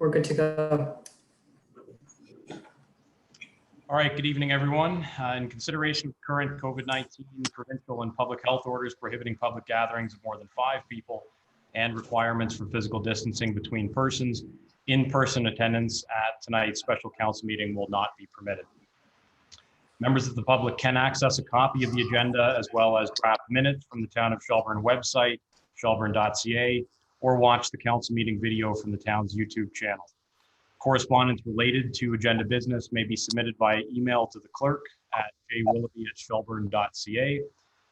We're good to go. All right, good evening, everyone. In consideration of current COVID-19 provincial and public health orders prohibiting public gatherings of more than 5 people and requirements for physical distancing between persons, in-person attendance at tonight's special council meeting will not be permitted. Members of the public can access a copy of the agenda as well as draft minutes from the Town of Shelburne website, shelburne.ca, or watch the council meeting video from the town's YouTube channel. Correspondence related to agenda business may be submitted by email to the clerk at jwilloughby@shelburne.ca,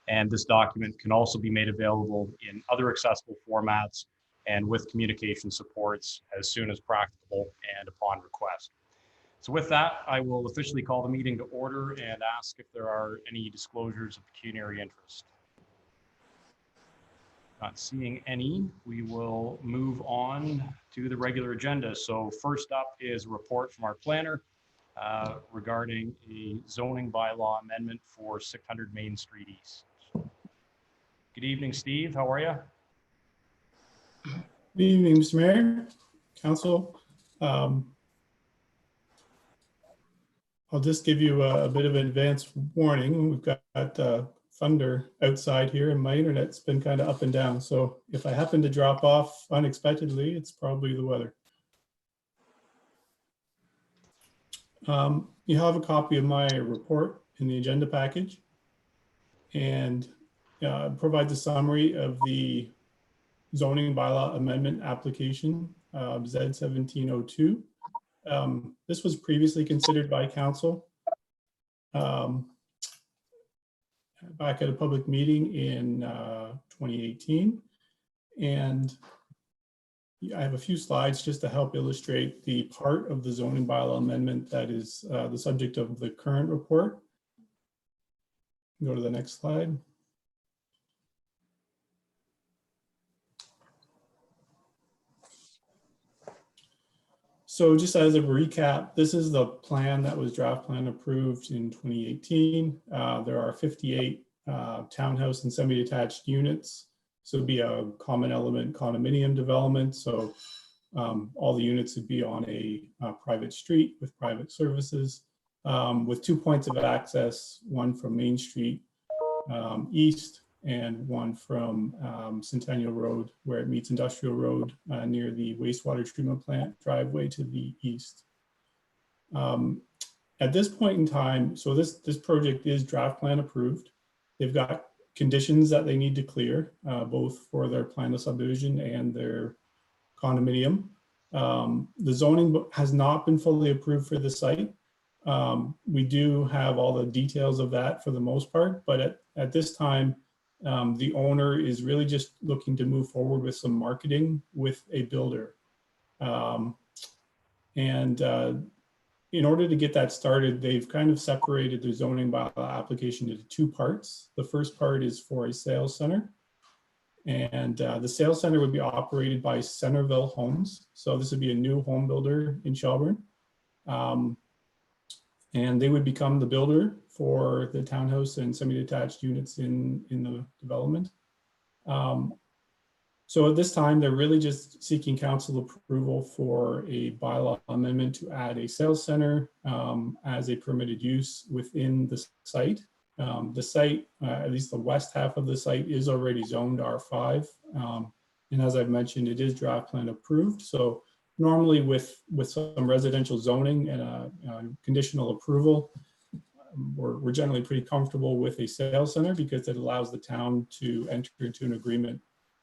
and this document can also be made available in other accessible formats and with communication supports as soon as practicable and upon request. So with that, I will officially call the meeting to order and ask if there are any disclosures of pecuniary interest. Not seeing any, we will move on to the regular agenda. So first up is a report from our planner regarding a zoning bylaw amendment for 600 Main Street East. Good evening, Steve. How are you? Good evening, Mr. Mayor, Council. I'll just give you a bit of an advance warning. We've got thunder outside here and my internet's been kind of up and down. So if I happen to drop off unexpectedly, it's probably the weather. You have a copy of my report in the agenda package, and provides a summary of the zoning bylaw amendment application, Z1702. This was previously considered by council back at a public meeting in 2018. And I have a few slides just to help illustrate the part of the zoning bylaw amendment that is the subject of the current report. Go to the next slide. So just as a recap, this is the plan that was draft plan approved in 2018. There are 58 townhouse and semi-detached units. So it'd be a common element condominium development. So all the units would be on a private street with private services, with 2 points of access, one from Main Street East and one from Centennial Road, where it meets Industrial Road near the wastewater treatment plant driveway to the east. At this point in time, so this project is draft plan approved. They've got conditions that they need to clear, both for their plan of subdivision and their condominium. The zoning has not been fully approved for the site. We do have all the details of that for the most part, but at this time, the owner is really just looking to move forward with some marketing with a builder. In order to get that started, they've kind of separated the zoning bylaw application into 2 parts. The first part is for a sales center. And the sales center would be operated by Centerville Homes. So this would be a new home builder in Shelburne. And they would become the builder for the townhouse and semi-detached units in the development. So at this time, they're really just seeking council approval for a bylaw amendment to add a sales center as a permitted use within the site. The site, at least the west half of the site, is already zoned R5. And as I've mentioned, it is draft plan approved. So normally with some residential zoning and a conditional approval, we're generally pretty comfortable with a sales center because it allows the town to enter into an agreement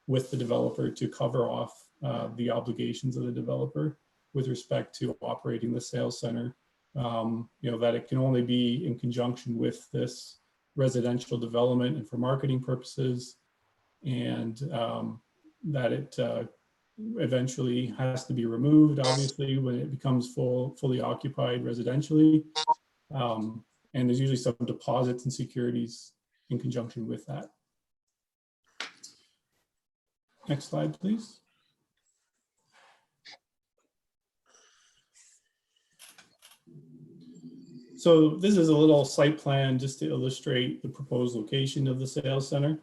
with the developer to cover off the obligations of the developer with respect to operating the sales center. That it can only be in conjunction with this residential development and for marketing purposes, and that it eventually has to be removed, obviously, when it becomes fully occupied residentially. And there's usually some deposits and securities in conjunction with that. Next slide, please. So this is a little site plan just to illustrate the proposed location of the sales center.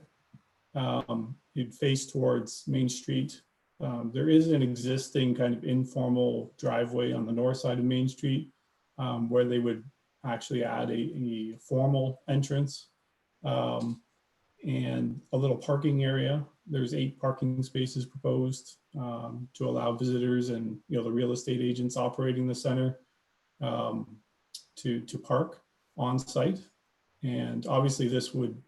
You'd face towards Main Street. There is an existing kind of informal driveway on the north side of Main Street where they would actually add a formal entrance and a little parking area. There's 8 parking spaces proposed to allow visitors and the real estate agents operating the center to park on site. And obviously this would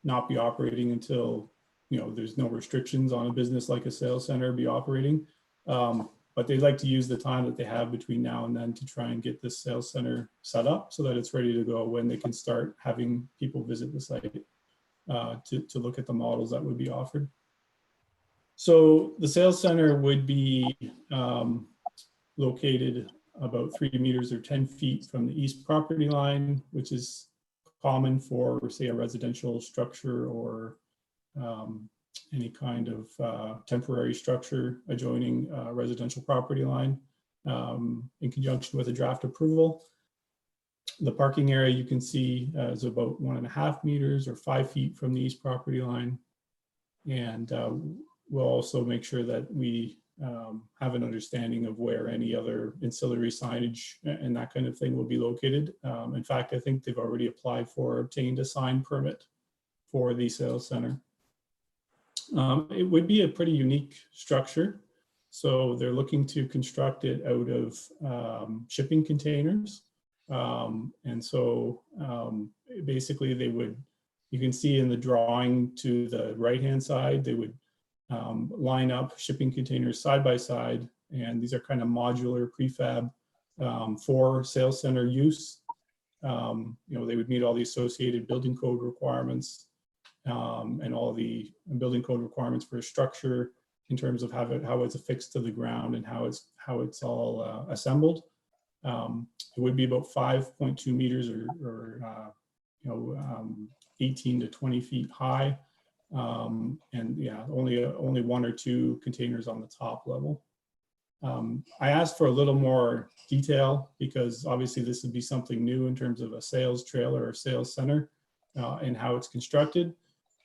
not be operating until there's no restrictions on a business like a sales center be operating. But they'd like to use the time that they have between now and then to try and get this sales center set up so that it's ready to go when they can start having people visit the site to look at the models that would be offered. So the sales center would be located about 3 meters or 10 feet from the east property line, which is common for, say, a residential structure or any kind of temporary structure adjoining a residential property line in conjunction with a draft approval. The parking area you can see is about 1.5 meters or 5 feet from the east property line. And we'll also make sure that we have an understanding of where any other ancillary signage and that kind of thing will be located. In fact, I think they've already applied for, obtained a sign permit for the sales center. It would be a pretty unique structure. So they're looking to construct it out of shipping containers. And so basically they would, you can see in the drawing to the right-hand side, they would line up shipping containers side by side. And these are kind of modular prefab for sales center use. They would meet all the associated building code requirements and all the building code requirements for a structure in terms of how it's affixed to the ground and how it's all assembled. It would be about 5.2 meters or 18 to 20 feet high. And yeah, only 1 or 2 containers on the top level. I asked for a little more detail because obviously this would be something new in terms of a sales trailer or sales center and how it's constructed.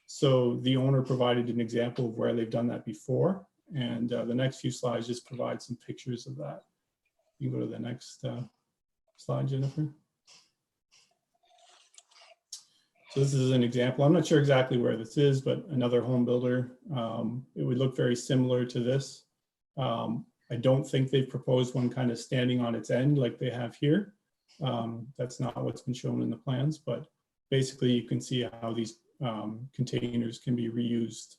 So the owner provided an example of where they've done that before. And the next few slides just provide some pictures of that. You can go to the next slide, Jennifer. So this is an example. I'm not sure exactly where this is, but another home builder. It would look very similar to this. I don't think they've proposed one kind of standing on its end like they have here. That's not what's been shown in the plans, but basically you can see how these containers can be reused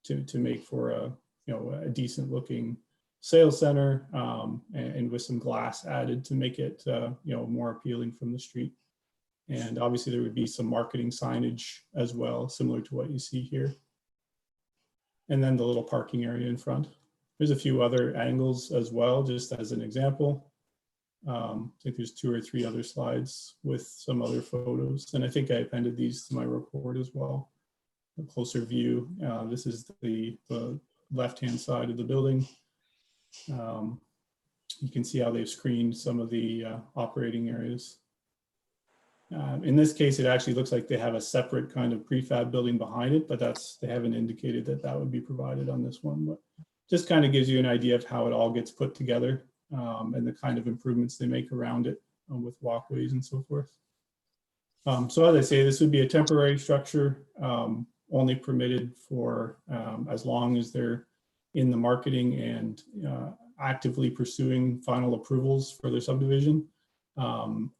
to make for a decent looking sales center and with some glass added to make it more appealing from the street. And obviously there would be some marketing signage as well, similar to what you see here. And then the little parking area in front. There's a few other angles as well, just as an example. I think there's 2 or 3 other slides with some other photos. And I think I appended these to my report as well. A closer view. This is the left-hand side of the building. You can see how they've screened some of the operating areas. In this case, it actually looks like they have a separate kind of prefab building behind it, but they haven't indicated that would be provided on this one. But just kind of gives you an idea of how it all gets put together and the kind of improvements they make around it with walkways and so forth. So as I say, this would be a temporary structure, only permitted for as long as they're in the marketing and actively pursuing final approvals for their subdivision,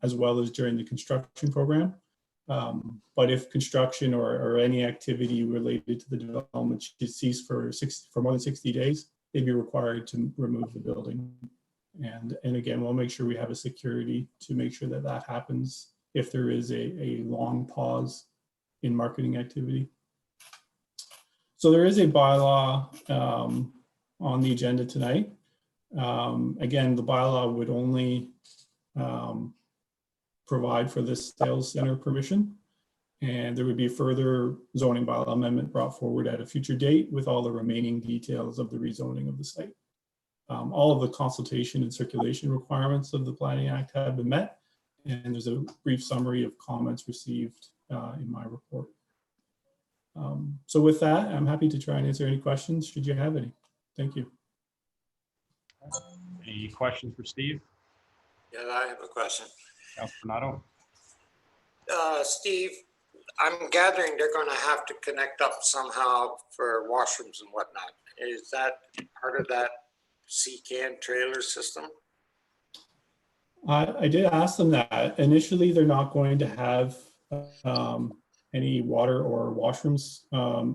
as well as during the construction program. But if construction or any activity related to the development should cease for more than 60 days, they'd be required to remove the building. And again, we'll make sure we have a security to make sure that happens if there is a long pause in marketing activity. So there is a bylaw on the agenda tonight. Again, the bylaw would only provide for this sales center permission, and there would be further zoning bylaw amendment brought forward at a future date with all the remaining details of the rezoning of the site. All of the consultation and circulation requirements of the Planning Act have been met, and there's a brief summary of comments received in my report. So with that, I'm happy to try and answer any questions should you have any. Thank you. Any questions for Steve? Yeah, I have a question. Councilor Donato? Steve, I'm gathering they're going to have to connect up somehow for washrooms and whatnot. Is that part of that CCAN trailer system? I did ask them that. Initially, they're not going to have any water or washrooms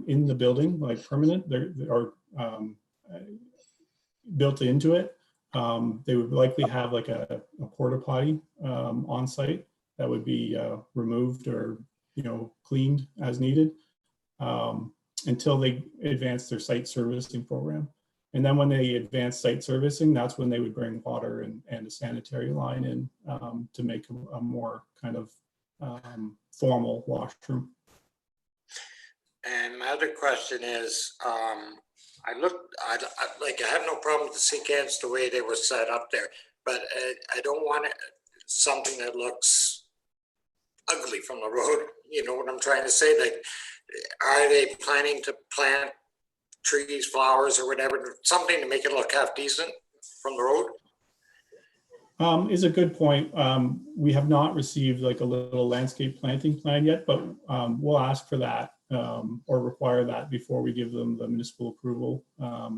in the building, like permanent, or built into it. They would likely have like a porta potty on site that would be removed or cleaned as needed until they advance their site servicing program. And then when they advance site servicing, that's when they would bring water and a sanitary line in to make a more kind of formal washroom. And my other question is, I have no problem with the CCANs the way they were set up there, but I don't want something that looks ugly from the road. You know what I'm trying to say? Like, are they planning to plant trees, flowers, or whatever, something to make it look half decent from the road? Is a good point. We have not received like a little landscape planting plan yet, but we'll ask for that or require that before we give them the municipal approval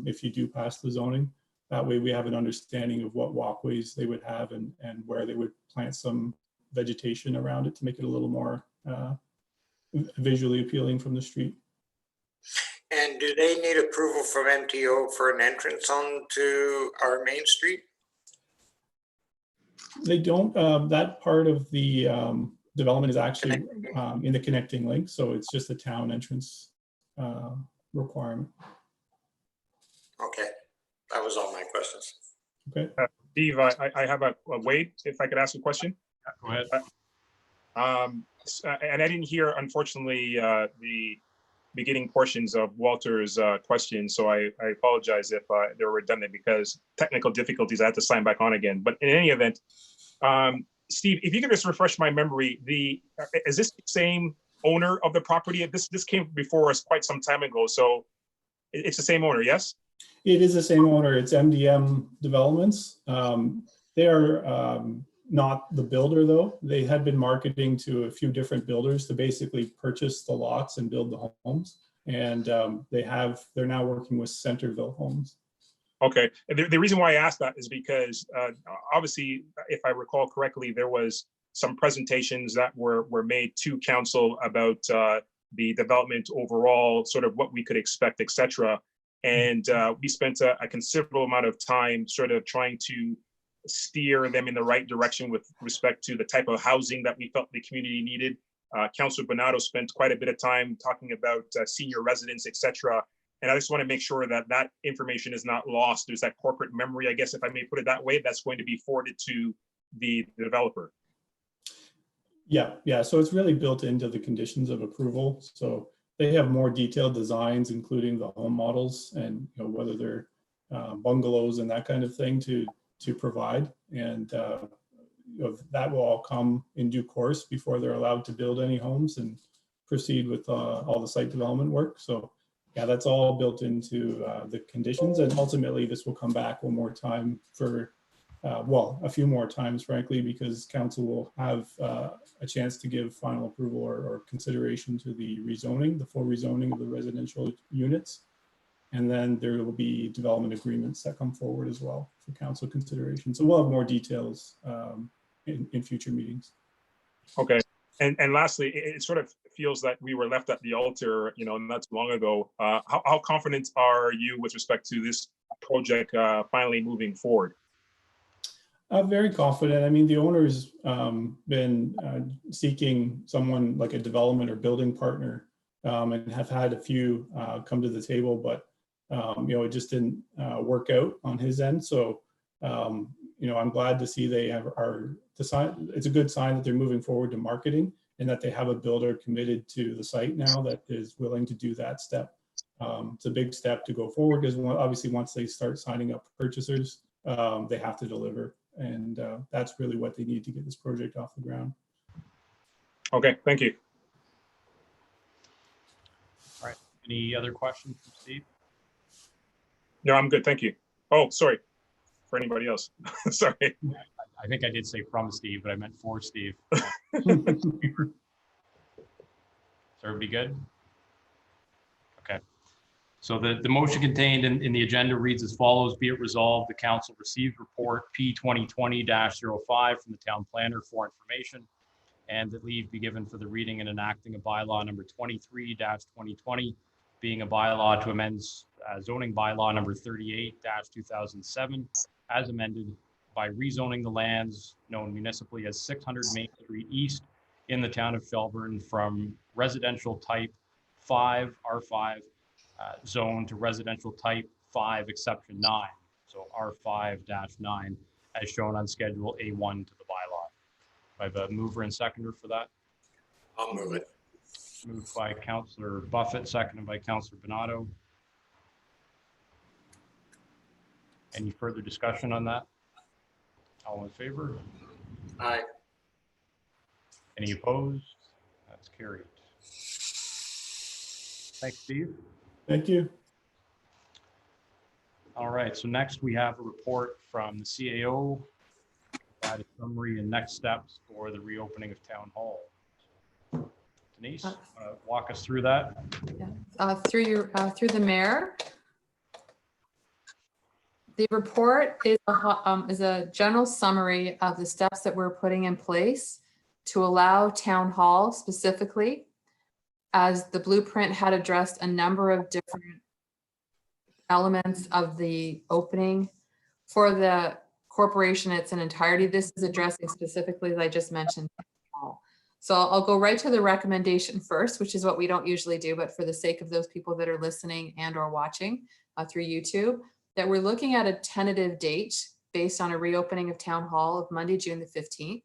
if you do pass the zoning. That way we have an understanding of what walkways they would have and where they would plant some vegetation around it to make it a little more visually appealing from the street. And do they need approval from MTO for an entrance onto our main street? They don't. That part of the development is actually in the connecting link, so it's just a town entrance requirement. Okay, that was all my questions. Okay. Steve, I have a Wade, if I could ask a question. Go ahead. And I didn't hear, unfortunately, the beginning portions of Walter's question, so I apologize if they were redundant because technical difficulties. I had to sign back on again. But in any event, Steve, if you could just refresh my memory, is this the same owner of the property? This came before us quite some time ago, so it's the same owner, yes? It is the same owner. It's MDM Developments. They are not the builder, though. They had been marketing to a few different builders to basically purchase the lots and build the homes. And they're now working with Centerville Homes. Okay. The reason why I asked that is because obviously, if I recall correctly, there was some presentations that were made to council about the development overall, sort of what we could expect, etc. And we spent a considerable amount of time sort of trying to steer them in the right direction with respect to the type of housing that we felt the community needed. Councilor Donato spent quite a bit of time talking about senior residents, etc. And I just want to make sure that that information is not lost. There's that corporate memory, I guess, if I may put it that way, that's going to be forwarded to the developer. Yeah. So it's really built into the conditions of approval. So they have more detailed designs, including the home models and whether they're bungalows and that kind of thing to provide. And that will all come in due course before they're allowed to build any homes and proceed with all the site development work. So yeah, that's all built into the conditions. And ultimately this will come back one more time for, a few more times, frankly, because council will have a chance to give final approval or consideration to the rezoning, the full rezoning of the residential units. And then there will be development agreements that come forward as well for council consideration. So we'll have more details in future meetings. Okay. And lastly, it sort of feels that we were left at the altar, not too long ago. How confident are you with respect to this project finally moving forward? I'm very confident. I mean, the owner's been seeking someone like a development or building partner and have had a few come to the table, but it just didn't work out on his end. So, I'm glad to see they it's a good sign that they're moving forward to marketing and that they have a builder committed to the site now that is willing to do that step. It's a big step to go forward because obviously once they start signing up purchasers, they have to deliver. And that's really what they need to get this project off the ground. Okay, thank you. Any other questions from Steve? No, I'm good, thank you. Oh, sorry, for anybody else. Sorry. I think I did say from Steve, but I meant for Steve. Is everybody good? Okay. So the motion contained in the agenda reads as follows: be it resolved, the council received report P 2020-05 from the town planner for information, and that leave be given for the reading and enacting a bylaw number 23-2020, being a bylaw to amend zoning bylaw number 38-2007 as amended by rezoning the lands known municipally as 600 Main Street East in the town of Shelburne from residential type 5 R5 zone to residential type 5 exception 9, so R5-9, as shown on Schedule A1 to the bylaw. I have a mover and seconder for that. I'll move it. Moved by Councillor Buffett, seconded by Councillor Donato. Any further discussion on that? All in favor? Aye. Any opposed? That's carried. Thanks, Steve. Thank you. All right, so next we have a report from the CAO, provide a summary and next steps for the reopening of Town Hall. Denise, walk us through that. Through the mayor. The report is a general summary of the steps that we're putting in place to allow Town Hall specifically, as the blueprint had addressed a number of different elements of the opening for the corporation in its entirety. This is addressing specifically, as I just mentioned, Town Hall. So I'll go right to the recommendation first, which is what we don't usually do, but for the sake of those people that are listening and or watching through YouTube, that we're looking at a tentative date based on a reopening of Town Hall of Monday, June the 15th.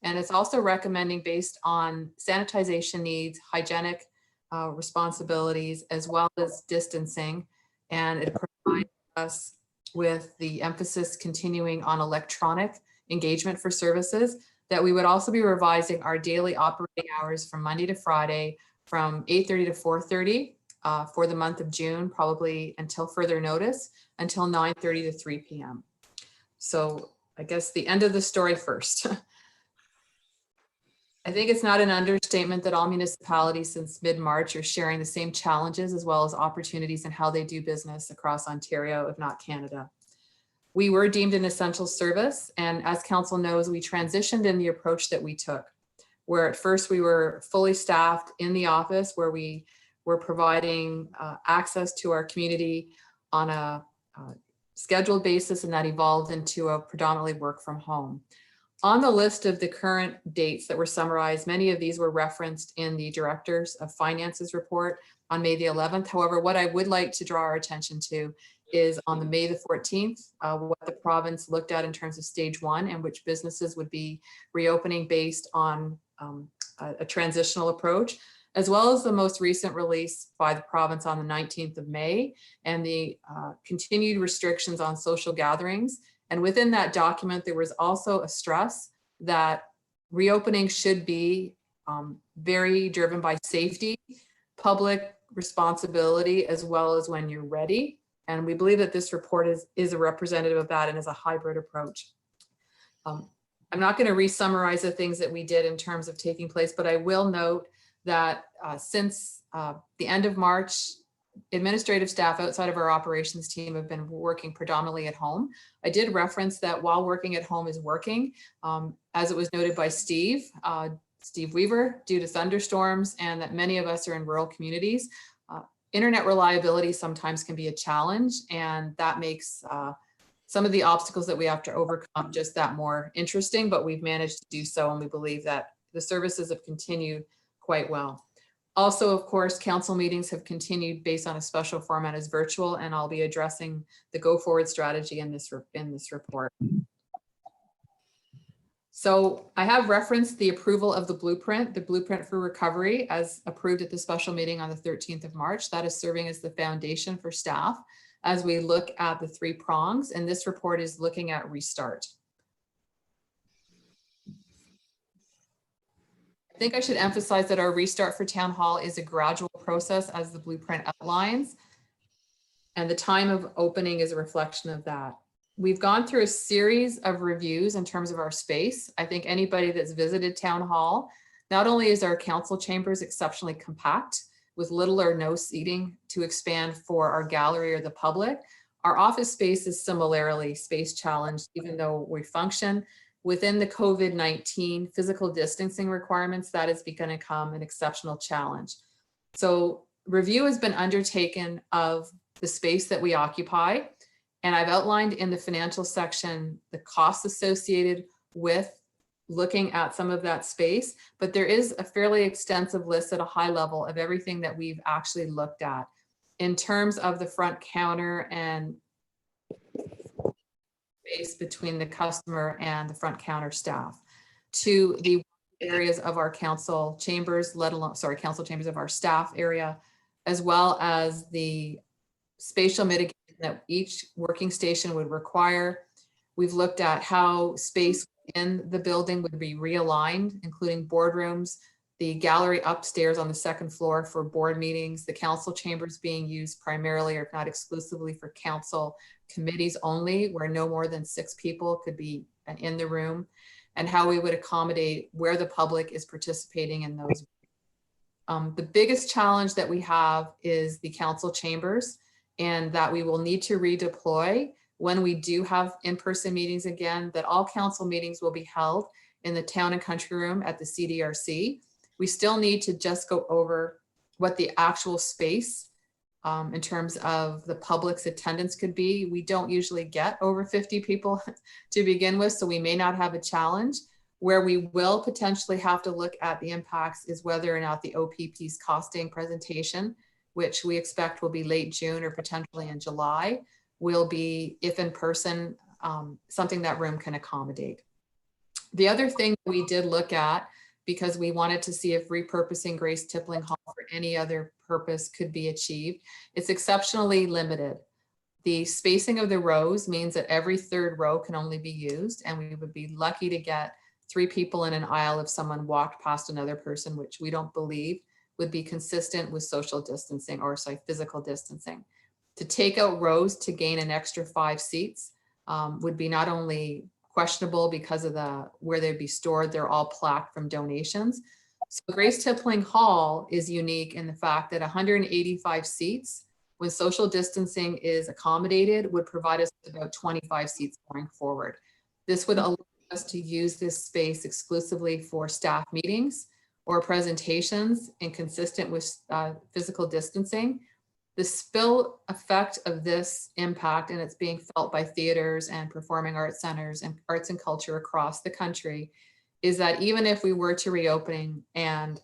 And it's also recommending based on sanitization needs, hygienic responsibilities, as well as distancing. And it provides us with the emphasis continuing on electronic engagement for services, that we would also be revising our daily operating hours from Monday to Friday from 8:30 to 4:30 for the month of June, probably until further notice, until 9:30 to 3 p.m. So I guess the end of the story first. I think it's not an understatement that all municipalities since mid-March are sharing the same challenges as well as opportunities in how they do business across Ontario, if not Canada. We were deemed an essential service, and as council knows, we transitioned in the approach that we took, where at first we were fully staffed in the office, where we were providing access to our community on a scheduled basis, and that evolved into a predominantly work from home. On the list of the current dates that were summarized, many of these were referenced in the Directors of Finances report on May the 11th. However, what I would like to draw our attention to is on the May the 14th, what the province looked at in terms of stage 1 and which businesses would be reopening based on a transitional approach, as well as the most recent release by the province on the 19th of May and the continued restrictions on social gatherings. And within that document, there was also a stress that reopening should be very driven by safety, public responsibility, as well as when you're ready. And we believe that this report is a representative of that and is a hybrid approach. I'm not going to re-summarize the things that we did in terms of taking place, but I will note that since the end of March, administrative staff outside of our operations team have been working predominantly at home. I did reference that while working at home is working, as it was noted by Steve Weaver, due to thunderstorms and that many of us are in rural communities, internet reliability sometimes can be a challenge, and that makes some of the obstacles that we have to overcome just that more interesting, but we've managed to do so, and we believe that the services have continued quite well. Also, of course, council meetings have continued based on a special format as virtual, and I'll be addressing the go forward strategy in this report. So I have referenced the approval of the blueprint for recovery as approved at the special meeting on the 13th of March. That is serving as the foundation for staff as we look at the 3 prongs, and this report is looking at restart. I think I should emphasize that our restart for Town Hall is a gradual process as the blueprint outlines. And the time of opening is a reflection of that. We've gone through a series of reviews in terms of our space. I think anybody that's visited Town Hall, not only is our council chambers exceptionally compact with little or no seating to expand for our gallery or the public, our office space is similarly space challenged, even though we function within the COVID-19 physical distancing requirements. That is going to become an exceptional challenge. So review has been undertaken of the space that we occupy. And I've outlined in the financial section the costs associated with looking at some of that space, but there is a fairly extensive list at a high level of everything that we've actually looked at in terms of the front counter and space between the customer and the front counter staff, to the areas of our council chambers, council chambers of our staff area, as well as the spatial mitigation that each working station would require. We've looked at how space in the building would be realigned, including boardrooms, the gallery upstairs on the second floor for board meetings, the council chambers being used primarily, or if not exclusively, for council committees only, where no more than 6 people could be in the room, and how we would accommodate where the public is participating in those. The biggest challenge that we have is the council chambers, and that we will need to redeploy when we do have in-person meetings again, that all council meetings will be held in the Town and Country Room at the CDRC. We still need to just go over what the actual space in terms of the public's attendance could be. We don't usually get over 50 people to begin with, so we may not have a challenge. Where we will potentially have to look at the impacts is whether or not the OPP's costing presentation, which we expect will be late June or potentially in July, will be, if in person, something that room can accommodate. The other thing we did look at, because we wanted to see if repurposing Grace Tippling Hall for any other purpose could be achieved, it's exceptionally limited. The spacing of the rows means that every 3rd row can only be used, and we would be lucky to get 3 people in an aisle if someone walked past another person, which we don't believe would be consistent with social distancing, or physical distancing. To take out rows to gain an extra 5 seats would be not only questionable because of where they'd be stored, they're all plaqued from donations. So Grace Tippling Hall is unique in the fact that 185 seats, when social distancing is accommodated, would provide us with about 25 seats going forward. This would allow us to use this space exclusively for staff meetings or presentations and consistent with physical distancing. The spill effect of this impact, and it's being felt by theaters and performing arts centers and arts and culture across the country, is that even if we were to reopen and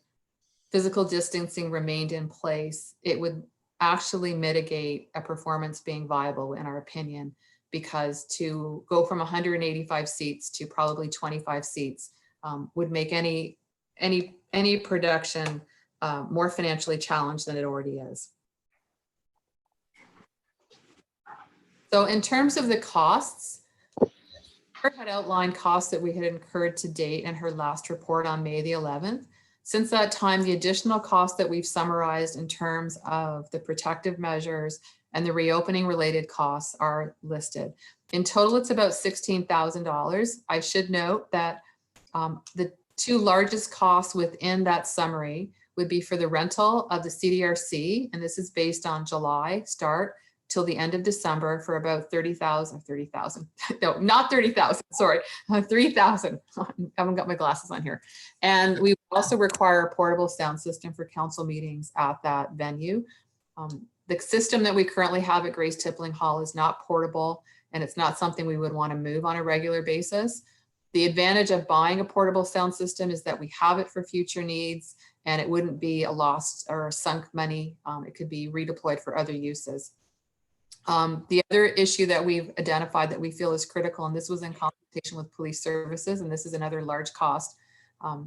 physical distancing remained in place, it would actually mitigate a performance being viable, in our opinion, because to go from 185 seats to probably 25 seats would make any production more financially challenged than it already is. So in terms of the costs, Claire had outlined costs that we had incurred to date in her last report on May the 11th. Since that time, the additional costs that we've summarized in terms of the protective measures and the reopening related costs are listed. In total, it's about $16,000. I should note that the 2 largest costs within that summary would be for the rental of the CDRC, and this is based on July start till the end of December for about 30,000, no, not 30,000, sorry, 3,000. I haven't got my glasses on here. And we also require a portable sound system for council meetings at that venue. The system that we currently have at Grace Tippling Hall is not portable, and it's not something we would want to move on a regular basis. The advantage of buying a portable sound system is that we have it for future needs, and it wouldn't be a lost or a sunk money. It could be redeployed for other uses. The other issue that we've identified that we feel is critical, and this was in consultation with police services, and this is another large cost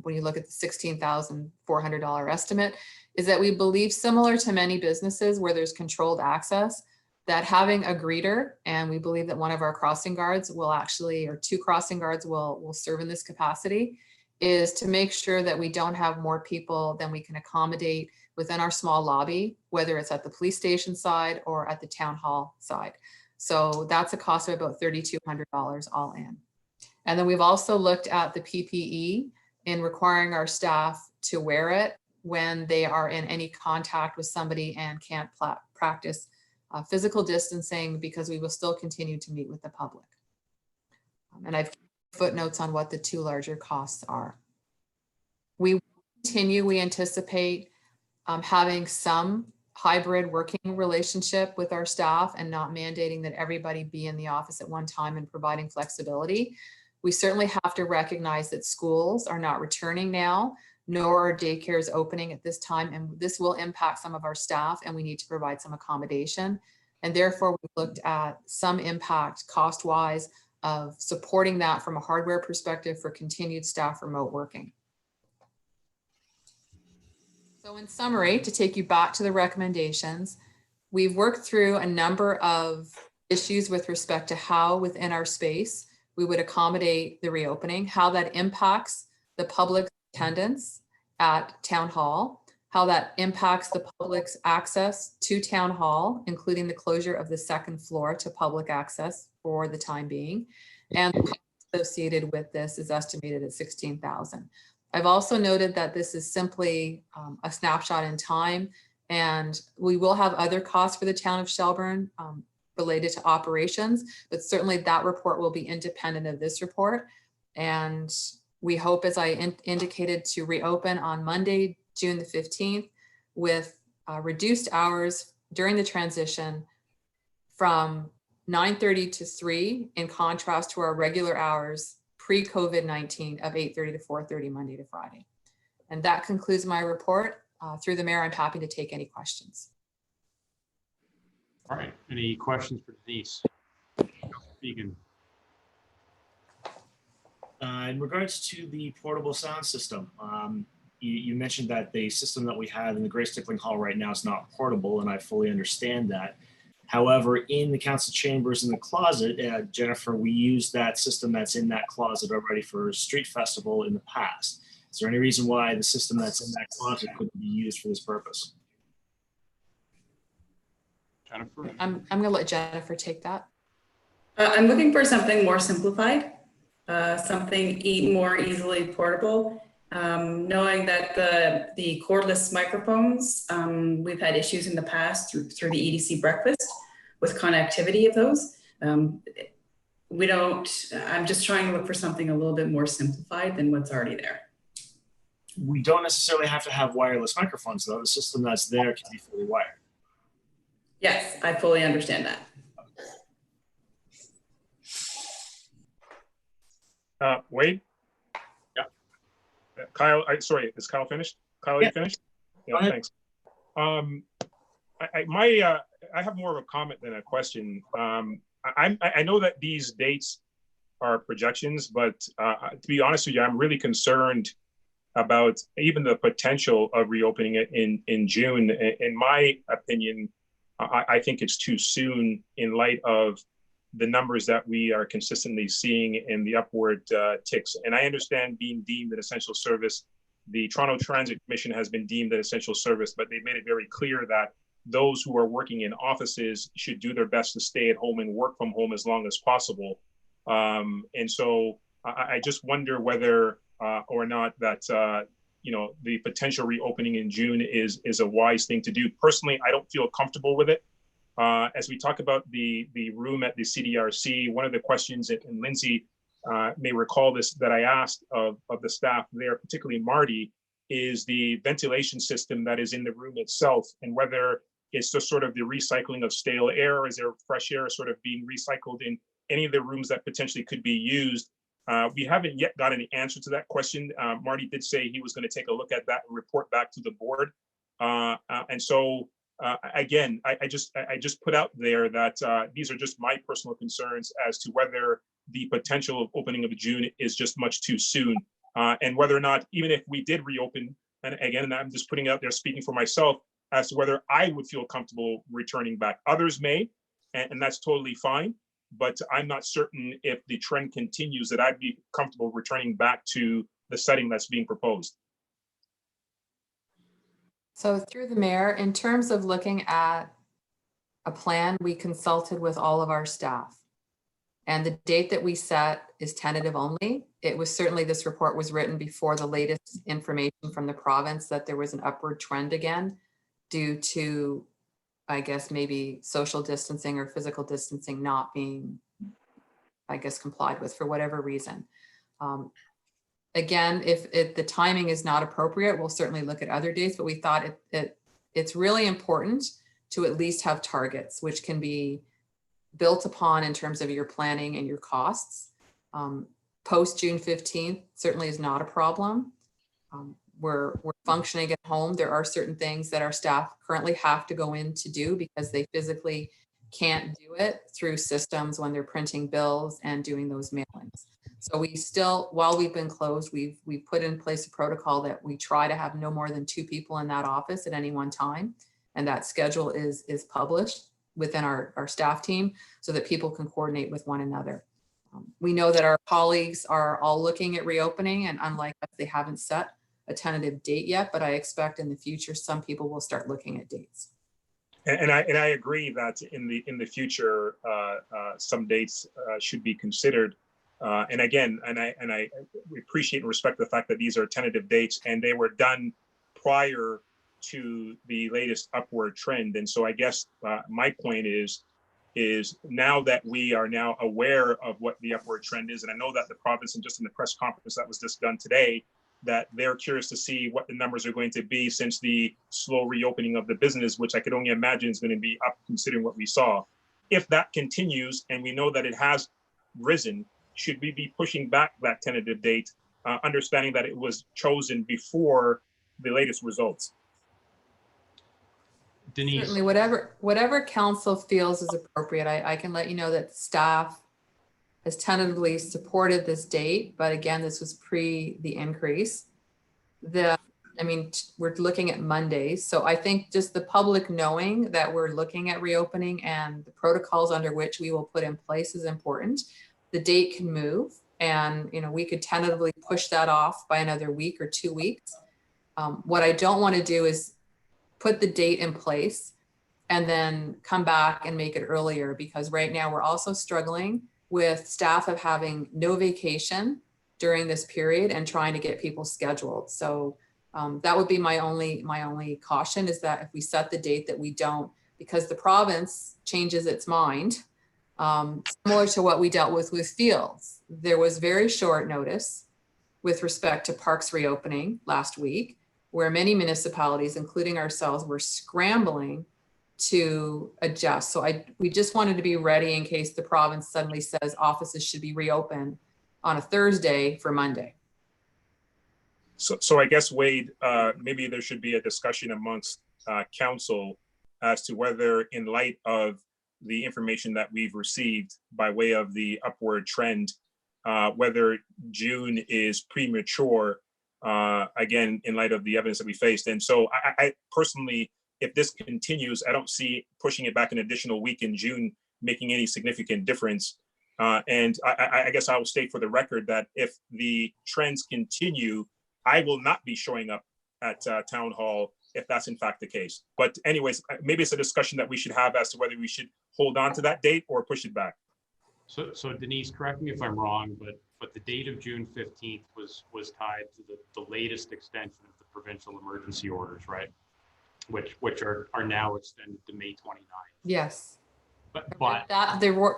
when you look at the $16,400 estimate, is that we believe, similar to many businesses where there's controlled access, that having a greeter, and we believe that one of our crossing guards will actually, or 2 crossing guards will serve in this capacity, is to make sure that we don't have more people than we can accommodate within our small lobby, whether it's at the police station side or at the town hall side. So that's a cost of about $3,200 all in. And then we've also looked at the PPE in requiring our staff to wear it when they are in any contact with somebody and can't practice physical distancing, because we will still continue to meet with the public. And I've footnotes on what the two larger costs are. We anticipate having some hybrid working relationship with our staff and not mandating that everybody be in the office at one time and providing flexibility. We certainly have to recognize that schools are not returning now, nor are daycares opening at this time, and this will impact some of our staff, and we need to provide some accommodation. And therefore, we looked at some impact cost-wise of supporting that from a hardware perspective for continued staff remote working. So in summary, to take you back to the recommendations, we've worked through a number of issues with respect to how within our space we would accommodate the reopening, how that impacts the public attendance at town hall, how that impacts the public's access to town hall, including the closure of the second floor to public access for the time being. And the cost associated with this is estimated at $16,000. I've also noted that this is simply a snapshot in time, and we will have other costs for the town of Shelburne related to operations, but certainly that report will be independent of this report. And we hope, as I indicated, to reopen on Monday, June the 15th with reduced hours during the transition from 9:30 to 3, in contrast to our regular hours pre-COVID-19 of 8:30 to 4:30 Monday to Friday. And that concludes my report. Through the mayor, I'm happy to take any questions. All right, any questions for Denise? Vegan. In regards to the portable sound system, you mentioned that the system that we have in the Grace Tickling Hall right now is not portable, and I fully understand that. However, in the council chambers in the closet, Jennifer, we used that system that's in that closet already for Street Festival in the past. Is there any reason why the system that's in that closet couldn't be used for this purpose? Jennifer? I'm going to let Jennifer take that. I'm looking for something more simplified, something more easily portable. Knowing that the cordless microphones, we've had issues in the past through the EDC breakfast with connectivity of those. I'm just trying to look for something a little bit more simplified than what's already there. We don't necessarily have to have wireless microphones, though. The system that's there can be fully wired. Yes, I fully understand that. Wade? Yeah. Kyle, sorry, is Kyle finished? Kyle, are you finished? Yeah, thanks. I have more of a comment than a question. I know that these dates are projections, but to be honest with you, I'm really concerned about even the potential of reopening it in June. In my opinion, I think it's too soon in light of the numbers that we are consistently seeing in the upward ticks. And I understand being deemed an essential service. The Toronto Transit Commission has been deemed an essential service, but they've made it very clear that those who are working in offices should do their best to stay at home and work from home as long as possible. And so I just wonder whether or not that the potential reopening in June is a wise thing to do. Personally, I don't feel comfortable with it. As we talk about the room at the CDRC, one of the questions, and Lindsay may recall this, that I asked of the staff there, particularly Marty, is the ventilation system that is in the room itself, and whether it's just sort of the recycling of stale air, is there fresh air sort of being recycled in any of the rooms that potentially could be used. We haven't yet got any answer to that question. Marty did say he was going to take a look at that and report back to the board. And so again, I just put out there that these are just my personal concerns as to whether the potential of opening of June is just much too soon, and whether or not, even if we did reopen, and again, I'm just putting out there, speaking for myself, as to whether I would feel comfortable returning back. Others may, and that's totally fine. But I'm not certain if the trend continues that I'd be comfortable returning back to the setting that's being proposed? So through the mayor, in terms of looking at a plan, we consulted with all of our staff. And the date that we set is tentative only. It was certainly, this report was written before the latest information from the province that there was an upward trend again due to, I guess, maybe social distancing or physical distancing not being, I guess, complied with for whatever reason. Again, if the timing is not appropriate, we'll certainly look at other dates, but we thought it's really important to at least have targets, which can be built upon in terms of your planning and your costs. Post June 15th certainly is not a problem. We're functioning at home. There are certain things that our staff currently have to go in to do because they physically can't do it through systems when they're printing bills and doing those mailings. So we still, while we've been closed, we've put in place a protocol that we try to have no more than 2 people in that office at any one time. And that schedule is published within our staff team so that people can coordinate with one another. We know that our colleagues are all looking at reopening, and unlike us, they haven't set a tentative date yet, but I expect in the future, some people will start looking at dates. And I agree that in the future, some dates should be considered. And again, I appreciate and respect the fact that these are tentative dates and they were done prior to the latest upward trend. And so I guess my point is now that we are now aware of what the upward trend is, and I know that the province, and just in the press conference that was just done today, that they're curious to see what the numbers are going to be since the slow reopening of the business, which I could only imagine is going to be up considering what we saw. If that continues, and we know that it has risen, should we be pushing back that tentative date, understanding that it was chosen before the latest results? Denise. Certainly, whatever council feels is appropriate. I can let you know that staff has tentatively supported this date, but again, this was pre the increase. We're looking at Mondays. So I think just the public knowing that we're looking at reopening and the protocols under which we will put in place is important. The date can move and, we could tentatively push that off by another week or 2 weeks. What I don't want to do is put the date in place and then come back and make it earlier, because right now we're also struggling with staff of having no vacation during this period and trying to get people scheduled. So that would be my only caution, is that if we set the date that we don't, because the province changes its mind, similar to what we dealt with Fields. There was very short notice with respect to parks reopening last week, where many municipalities, including ourselves, were scrambling to adjust. So we just wanted to be ready in case the province suddenly says offices should be reopened on a Thursday for Monday. So I guess, Wade, maybe there should be a discussion amongst council as to whether, in light of the information that we've received by way of the upward trend, whether June is premature, again, in light of the evidence that we faced. And so I personally, if this continues, I don't see pushing it back an additional week in June making any significant difference. And I guess I will state for the record that if the trends continue, I will not be showing up at Town Hall if that's in fact the case. But anyways, maybe it's a discussion that we should have as to whether we should hold on to that date or push it back. So Denise, correct me if I'm wrong, but the date of June 15th was tied to the latest extension of the provincial emergency orders, right? Which are now extended to May 29th. Yes. But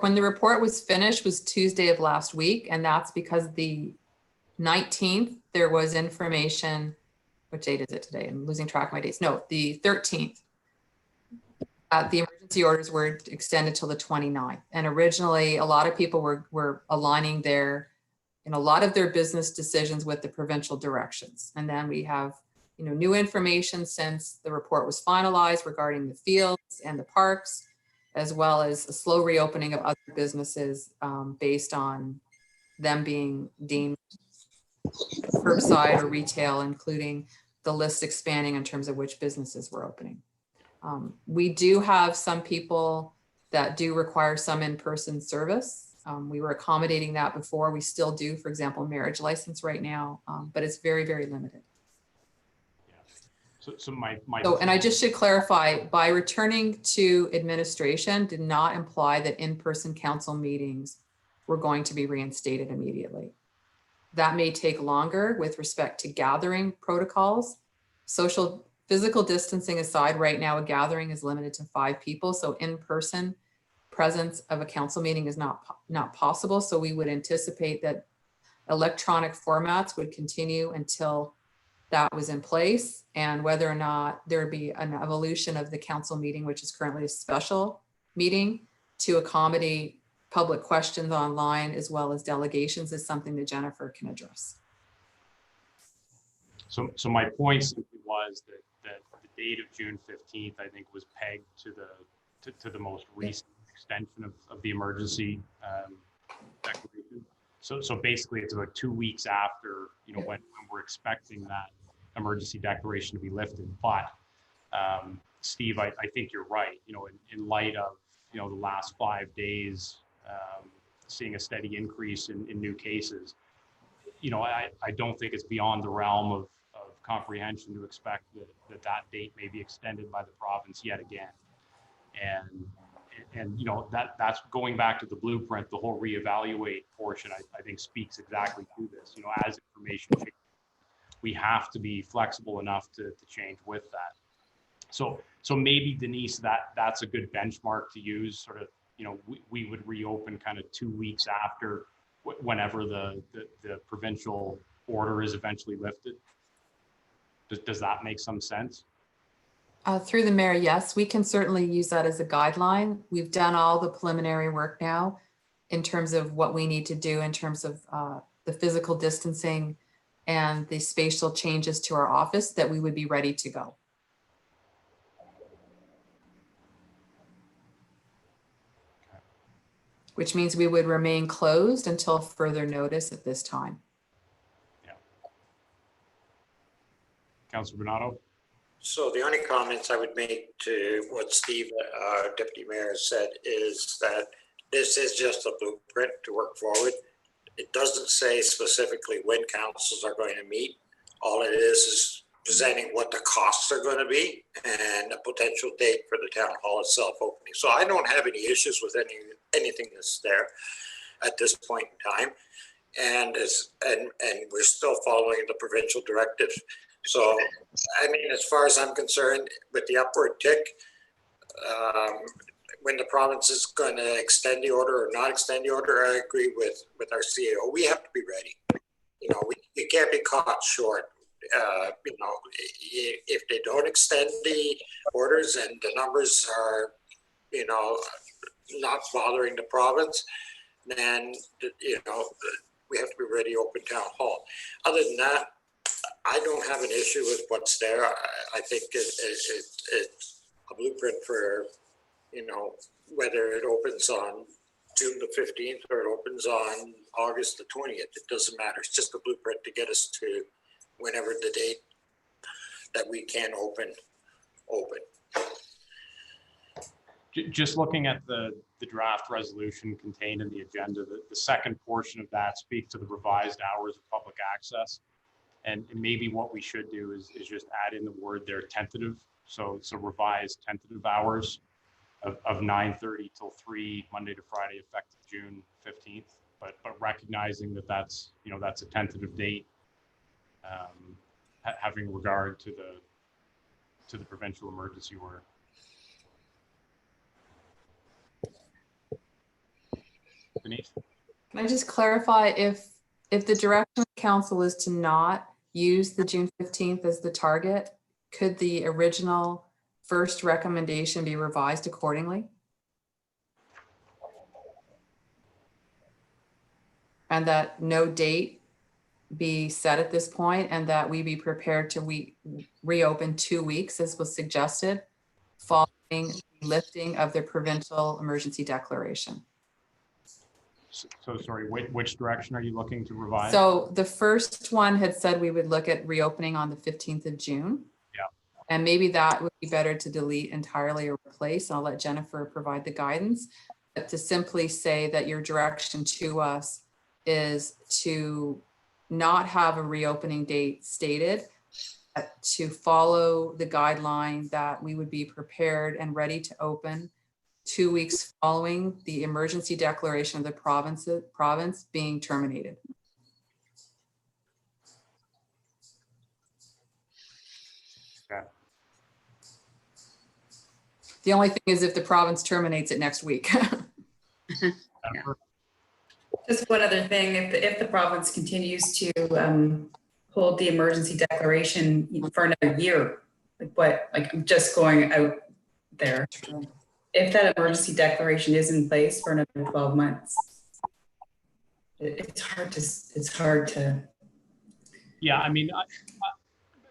when the report was finished was Tuesday of last week, and that's because the 19th there was information. What date is it today? I'm losing track of my dates. No, the 13th. The emergency orders were extended till the 29th, and originally a lot of people were aligning a lot of their business decisions with the provincial directions, and then we have new information since the report was finalized regarding the fields and the parks, as well as a slow reopening of other businesses based on them being deemed curbside or retail, including the list expanding in terms of which businesses were opening. We do have some people that do require some in-person service. We were accommodating that before. We still do, for example, marriage license right now, but it's very, very limited. So my So, and I just should clarify, by returning to administration did not imply that in-person council meetings were going to be reinstated immediately. That may take longer with respect to gathering protocols. Physical distancing aside, right now a gathering is limited to 5 people. So in-person presence of a council meeting is not possible. So we would anticipate that electronic formats would continue until that was in place, and whether or not there would be an evolution of the council meeting, which is currently a special meeting, to accommodate public questions online as well as delegations, is something that Jennifer can address. So my point simply was that the date of June 15th, I think, was pegged to the most recent extension of the emergency declaration. So basically, it's about 2 weeks after, when we're expecting that emergency declaration to be lifted. But Steve, I think you're right. In light of the last 5 days, seeing a steady increase in new cases, I don't think it's beyond the realm of comprehension to expect that date may be extended by the province yet again. And that's going back to the blueprint. The whole reevaluate portion, I think, speaks exactly to this. As information changes, we have to be flexible enough to change with that. So maybe, Denise, that's a good benchmark to use. Sort of, we would reopen kind of 2 weeks after whenever the provincial order is eventually lifted. Does that make some sense? Through the mayor, yes, we can certainly use that as a guideline. We've done all the preliminary work now in terms of what we need to do in terms of the physical distancing and the spatial changes to our office, that we would be ready to go. Which means we would remain closed until further notice at this time. Yeah. Councilor Bernardo? So the only comments I would make to what Steve, Deputy Mayor, said is that this is just a blueprint to work forward. It doesn't say specifically when councils are going to meet. All it is presenting what the costs are going to be and a potential date for the town hall itself opening. So I don't have any issues with anything that's there at this point in time. And we're still following the provincial directives. So, I mean, as far as I'm concerned, with the upward tick, when the province is going to extend the order or not extend the order, I agree with our CEO. We have to be ready. We can't be caught short. If they don't extend the orders and the numbers are, not bothering the province, then, we have to be ready to open town hall. Other than that, I don't have an issue with what's there. I think it's a blueprint for, whether it opens on June the 15th or it opens on August the 20th. It doesn't matter. It's just a blueprint to get us to whenever the date that we can open. Just looking at the draft resolution contained in the agenda, the second portion of that speaks to the revised hours of public access. And maybe what we should do is just add in the word there, tentative. So revised tentative hours of 9:30 till 3, Monday to Friday, effective June 15th. But recognizing that's a tentative date, having regard to the provincial emergency order. Denise? Can I just clarify, if the direction of council is to not use the June 15th as the target, could the original first recommendation be revised accordingly? And that no date be set at this point, and that we be prepared to reopen 2 weeks, as was suggested, following the lifting of the provincial emergency declaration. So sorry, which direction are you looking to revise? So the first one had said we would look at reopening on the 15th of June. Yeah. And maybe that would be better to delete entirely or replace. I'll let Jennifer provide the guidance. to simply say that your direction to us is to not have a reopening date stated, but to follow the guideline that we would be prepared and ready to open 2 weeks following the emergency declaration of the province being terminated. Okay. The only thing is if the province terminates it next week. Jennifer? Just one other thing, if the province continues to hold the emergency declaration for another year, I'm just going out there. If that emergency declaration is in place for another 12 months, it's hard to. Yeah, I mean,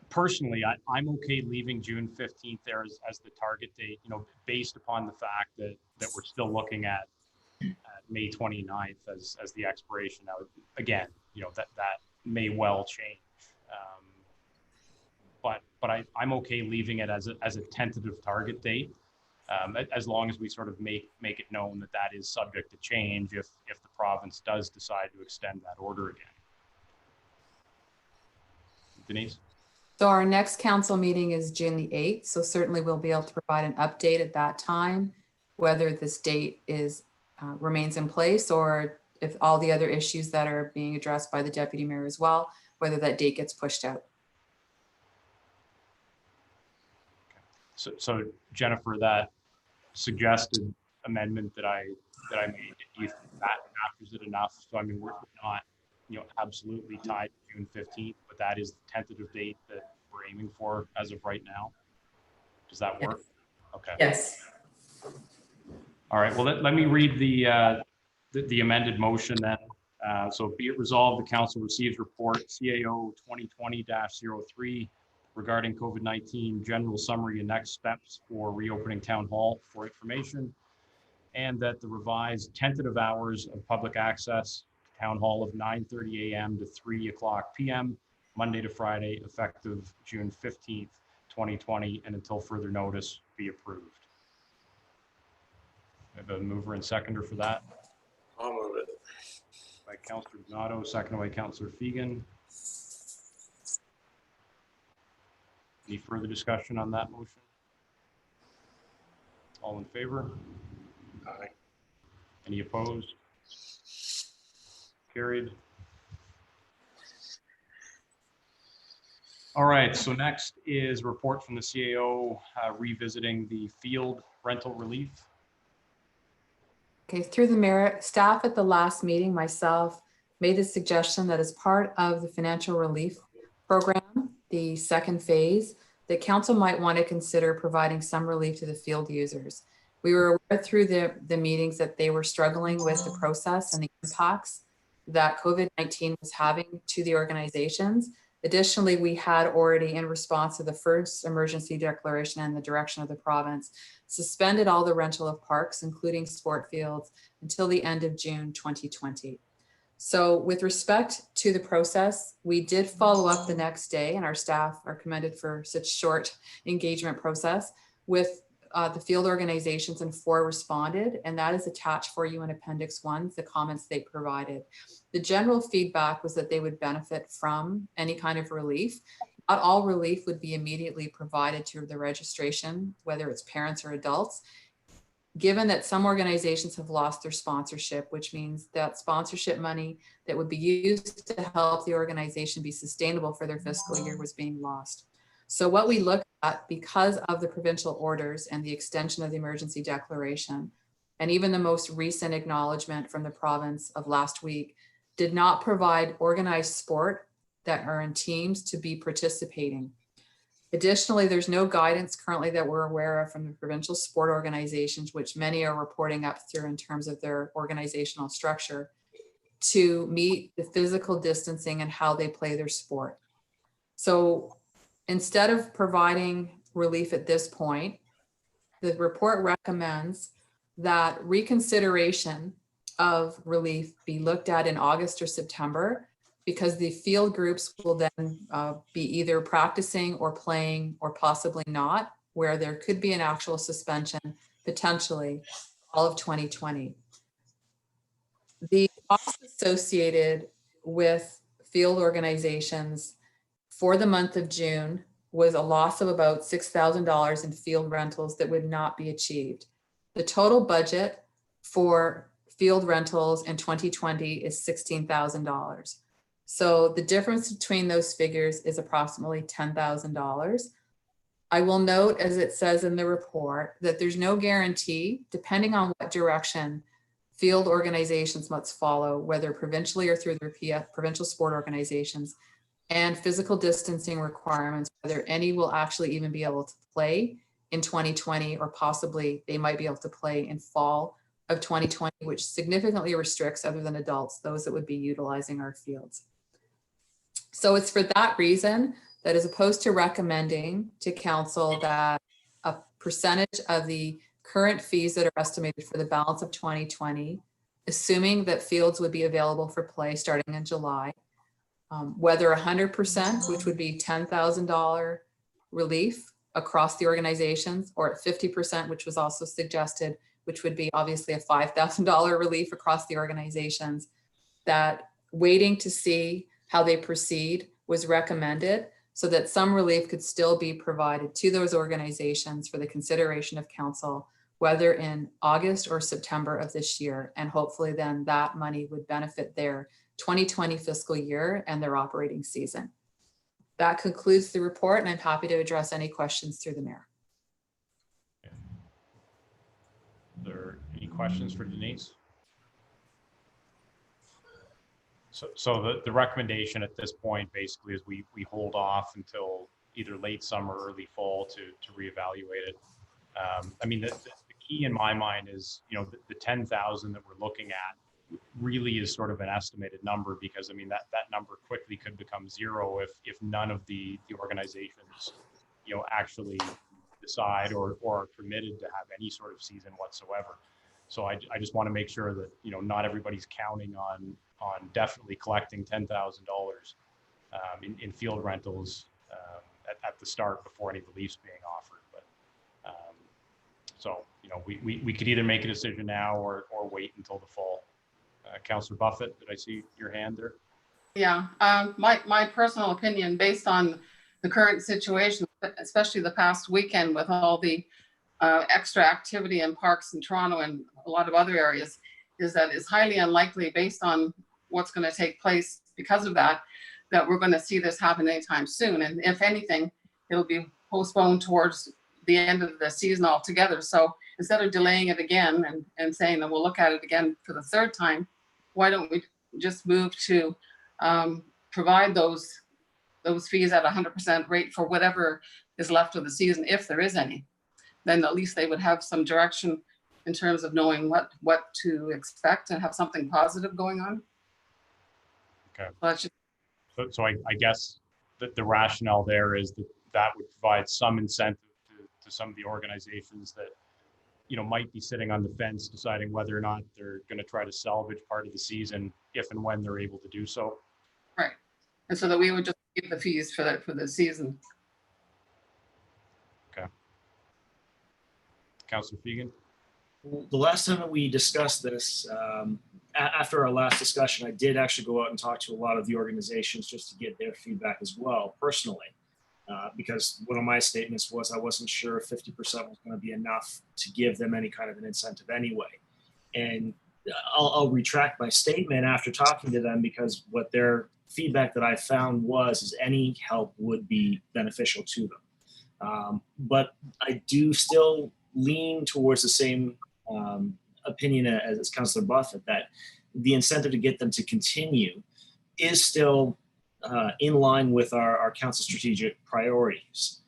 personally, I'm okay leaving June 15th there as the target date, based upon the fact that we're still looking at May 29th as the expiration. Now, again, that may well change. But I'm okay leaving it as a tentative target date, as long as we sort of make it known that is subject to change if the province does decide to extend that order again. Denise? So our next council meeting is June the 8th. So certainly we'll be able to provide an update at that time, whether this date remains in place, or if all the other issues that are being addressed by the deputy mayor as well, whether that date gets pushed out. So Jennifer, that suggested amendment that I made, do you think that captures it enough? So I mean, we're not, absolutely tied to June 15th, but that is the tentative date that we're aiming for as of right now. Does that work? Okay. Yes. All right. Well, let me read the amended motion then. So be it resolved, the council receives report CAO 2020-03 regarding COVID-19 general summary and next steps for reopening town hall for information, and that the revised tentative hours of public access to town hall of 9:30 a.m. to 3:00 p.m. Monday to Friday, effective June 15th, 2020, and until further notice be approved. I have a mover and seconder for that. I'll move it. By Councillor Donato, seconded by Councillor Fegan. Any further discussion on that motion? All in favor? Aye. Any opposed? Carried. All right, so next is report from the CAO revisiting the field rental relief. Okay, through the mayor, staff at the last meeting, myself, made the suggestion that as part of the financial relief program, the second phase, the council might want to consider providing some relief to the field users. We were aware through the meetings that they were struggling with the process and the impacts that COVID-19 was having to the organizations. Additionally, we had already, in response to the first emergency declaration and the direction of the province, suspended all the rental of parks, including sport fields, until the end of June 2020. So with respect to the process, we did follow up the next day, and our staff are commended for such short engagement process with the field organizations, and 4 responded, and that is attached for you in Appendix 1, the comments they provided. The general feedback was that they would benefit from any kind of relief. Not all relief would be immediately provided to the registration, whether it's parents or adults, given that some organizations have lost their sponsorship, which means that sponsorship money that would be used to help the organization be sustainable for their fiscal year was being lost. So what we looked at, because of the provincial orders and the extension of the emergency declaration, and even the most recent acknowledgement from the province of last week, did not provide organized sport that are in teams to be participating. Additionally, there's no guidance currently that we're aware of from the provincial sport organizations, which many are reporting up through in terms of their organizational structure, to meet the physical distancing and how they play their sport. So instead of providing relief at this point, the report recommends that reconsideration of relief be looked at in August or September, because the field groups will then be either practicing or playing or possibly not, where there could be an actual suspension potentially all of 2020. The costs associated with field organizations for the month of June was a loss of about $6,000 in field rentals that would not be achieved. The total budget for field rentals in 2020 is $16,000. So the difference between those figures is approximately $10,000. I will note, as it says in the report, that there's no guarantee, depending on what direction field organizations must follow, whether provincially or through their provincial sport organizations, and physical distancing requirements, whether any will actually even be able to play in 2020, or possibly they might be able to play in fall of 2020, which significantly restricts, other than adults, those that would be utilizing our fields. So it's for that reason that, as opposed to recommending to council that a percentage of the current fees that are estimated for the balance of 2020, assuming that fields would be available for play starting in July, whether 100%, which would be $10,000 relief across the organizations, or at 50%, which was also suggested, which would be obviously a $5,000 relief across the organizations, that waiting to see how they proceed was recommended, so that some relief could still be provided to those organizations for the consideration of council, whether in August or September of this year. And hopefully then that money would benefit their 2020 fiscal year and their operating season. That concludes the report, and I'm happy to address any questions through the mayor. Are there any questions for Denise? So the recommendation at this point basically is we hold off until either late summer, early fall to reevaluate it. I mean, the key in my mind is, you know, the 10,000 that we're looking at really is sort of an estimated number, because I mean that number quickly could become zero if none of the organizations, you know, actually decide or are permitted to have any sort of season whatsoever. So I just want to make sure that, you know, not everybody's counting on definitely collecting $10,000 in field rentals at the start before any relief's being offered. But so, you know, we could either make a decision now or wait until the fall. Councillor Buffett, did I see your hand there? Yeah, my personal opinion, based on the current situation, especially the past weekend with all the extra activity in parks in Toronto and a lot of other areas, is that it's highly unlikely, based on what's going to take place because of that, that we're going to see this happen anytime soon. And if anything, it'll be postponed towards the end of the season altogether. So instead of delaying it again and saying that we'll look at it again for the third time, why don't we just move to provide those fees at 100% rate for whatever is left of the season, if there is any? Then at least they would have some direction in terms of knowing what to expect and have something positive going on. Okay. So I guess that the rationale there is that would provide some incentive to some of the organizations that, you know, might be sitting on the fence deciding whether or not they're going to try to salvage part of the season if and when they're able to do so. right, and so that we would just give the fees for the season. Okay. Councillor Fegan? The last time that we discussed this, after our last discussion, I did actually go out and talk to a lot of the organizations just to get their feedback as well, personally, because one of my statements was I wasn't sure if 50% was going to be enough to give them any kind of an incentive anyway. And I'll retract my statement after talking to them, because what their feedback that I found is any help would be beneficial to them. But I do still lean towards the same opinion as Councillor Buffett, that the incentive to get them to continue is still in line with our council strategic priorities.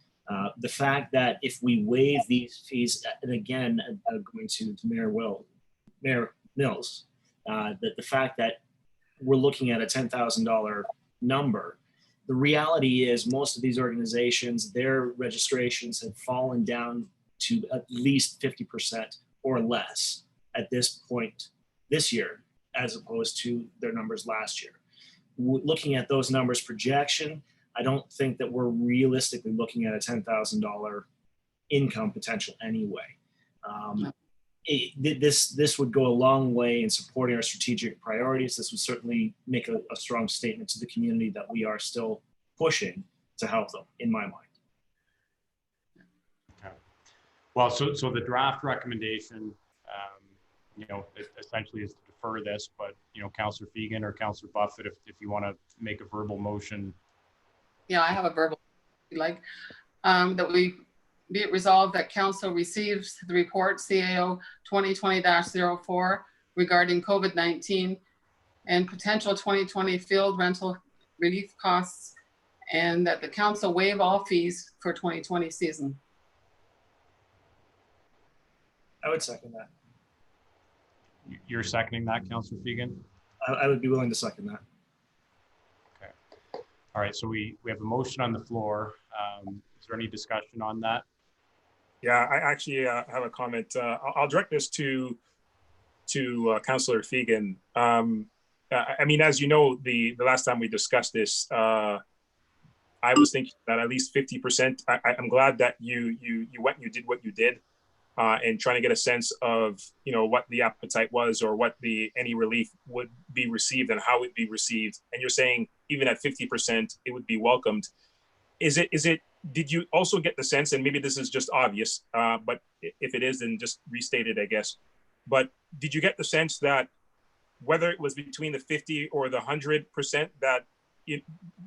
The fact that if we waive these fees, and again, going to Mayor Mills, that the fact that we're looking at a $10,000 number, the reality is most of these organizations, their registrations have fallen down to at least 50% or less at this point this year, as opposed to their numbers last year. Looking at those numbers projection, I don't think that we're realistically looking at a $10,000 income potential anyway. This would go a long way in supporting our strategic priorities. This would certainly make a strong statement to the community that we are still pushing to help them, in my mind. Okay. Well, so the draft recommendation, essentially is to defer this, but, Councillor Fegan or Councillor Buffett, if you want to make a verbal motion. Yeah, I have a verbal, if you like, that we be it resolved that council receives the report CAO 2020-04 regarding COVID-19 and potential 2020 field rental relief costs, and that the council waive all fees for 2020 season. I would second that. You're seconding that, Councillor Fegan? I would be willing to second that. Okay. All right, so we have a motion on the floor. Is there any discussion on that? Yeah, I actually have a comment. I'll direct this to Councillor Fegan. I mean, as you know, the last time we discussed this, I was thinking that at least 50%. I'm glad that you went and you did what you did, and trying to get a sense of what the appetite was, or what any relief would be received and how it would be received. And you're saying even at 50%, it would be welcomed. Did you also get the sense, and maybe this is just obvious, but if it is, then just restate it, I guess. But did you get the sense that whether it was between the 50 or the 100%, that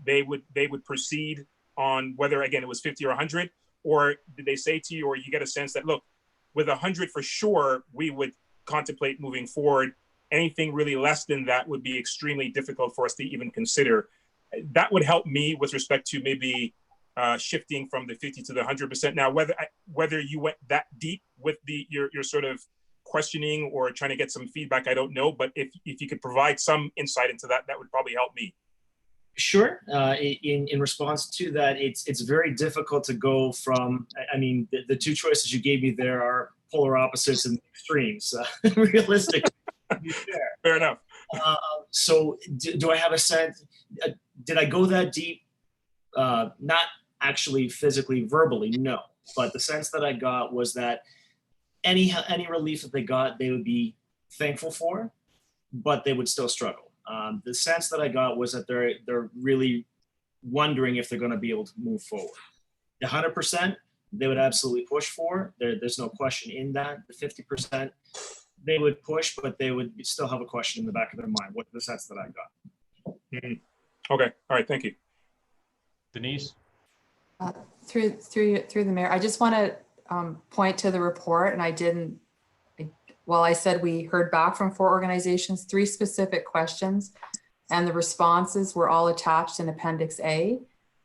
they would proceed on whether, again, it was 50 or 100, or did they say to you, or you get a sense that, look, with 100 for sure, we would contemplate moving forward. Anything really less than that would be extremely difficult for us to even consider. That would help me with respect to maybe shifting from the 50 to the 100%. Now, whether you went that deep with your sort of questioning or trying to get some feedback, I don't know. But if you could provide some insight into that, that would probably help me. Sure. In response to that, it's very difficult to go from, I mean, the two choices you gave me there are polar opposites and extremes, realistic. Fair enough. So do I have a sense, did I go that deep? Not actually physically, verbally, no. But the sense that I got was that any relief that they got, they would be thankful for, but they would still struggle. The sense that I got was that they're really wondering if they're going to be able to move forward. The 100%, they would absolutely push for. There's no question in that. The 50%, they would push, but they would still have a question in the back of their mind. What the sense that I got. Mm-hmm. Okay. All right. Thank you. Denise? Through the mayor, I just want to point to the report, and while I said we heard back from 4 organizations, 3 specific questions, and the responses were all attached in Appendix A,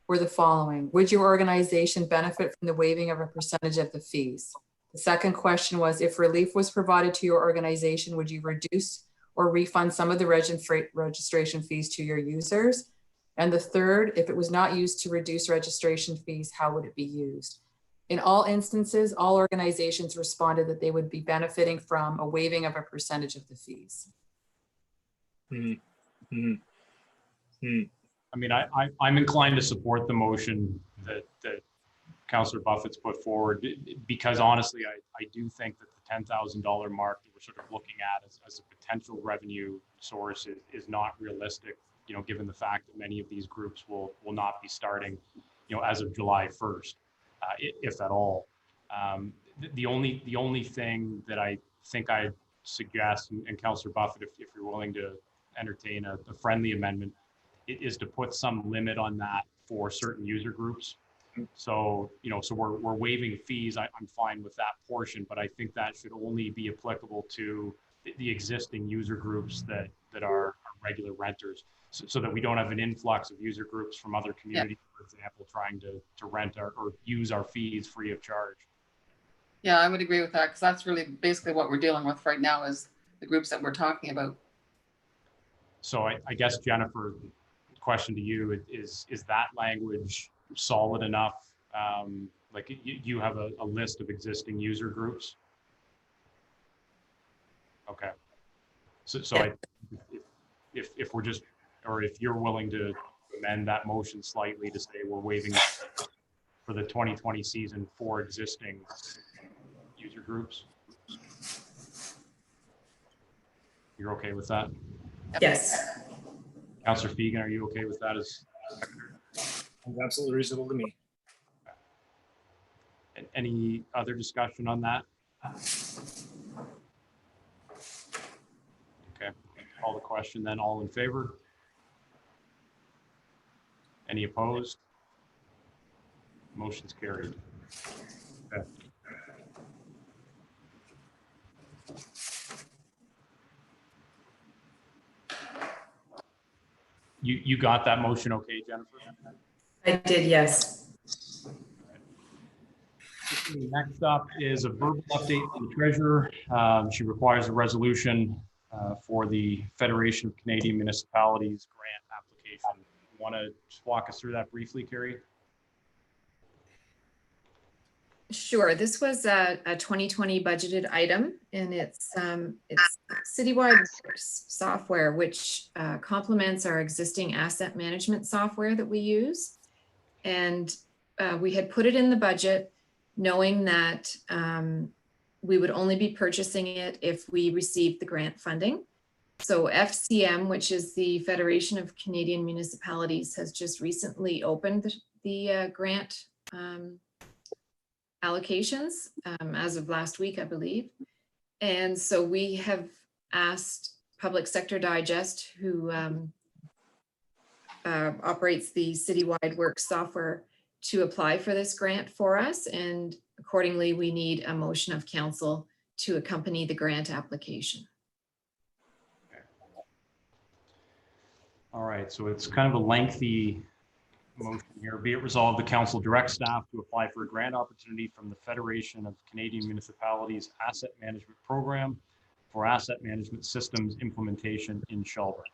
were the following. Would your organization benefit from the waiving of a percentage of the fees? The second question was, if relief was provided to your organization, would you reduce or refund some of the registration fees to your users? And the third, if it was not used to reduce registration fees, how would it be used? In all instances, all organizations responded that they would be benefiting from a waiving of a percentage of the fees. Mm-hmm. Mm-hmm. I mean, I'm inclined to support the motion that Councillor Buffett's put forward, because honestly, I do think that the $10,000 mark that we're sort of looking at as a potential revenue source is not realistic, given the fact that many of these groups will not be starting, as of July 1st, if at all. The only thing that I think I'd suggest, and Councillor Buffett, if you're willing to entertain a friendly amendment, is to put some limit on that for certain user groups. So, so we're waiving fees. I'm fine with that portion, but I think that should only be applicable to the existing user groups that are regular renters, so that we don't have an influx of user groups from other communities, for example, trying to rent or use our fees free of charge. Yeah, I would agree with that, because that's really basically what we're dealing with right now, is the groups that we're talking about. So I guess, Jennifer, question to you is that language solid enough? Like you have a list of existing user groups? Okay. So if we're just, or if you're willing to amend that motion slightly to say we're waiving for the 2020 season for existing user groups. You're okay with that? Yes. Councillor Fegan, are you okay with that as? Sounds absolutely reasonable to me. Any other discussion on that? Okay, call the question then. All in favor? Any opposed? Motion's carried. Okay. You got that motion okay, Jennifer? I did, yes. Next up is a verbal update from the treasurer. She requires a resolution for the Federation of Canadian Municipalities grant application. Want to just walk us through that briefly, Carrie? Sure. This was a 2020 budgeted item, and it's Citywide Works software, which complements our existing asset management software that we use. And we had put it in the budget, knowing that we would only be purchasing it if we received the grant funding. So FCM, which is the Federation of Canadian Municipalities, has just recently opened the grant allocations as of last week, I believe. And so we have asked Public Sector Digest, who operates the Citywide Works software, to apply for this grant for us. And accordingly, we need a motion of council to accompany the grant application. All right, so it's kind of a lengthy motion here. Be it resolved, the council directs staff to apply for a grant opportunity from the Federation of Canadian Municipalities Asset Management Program for asset management systems implementation in Shelburne.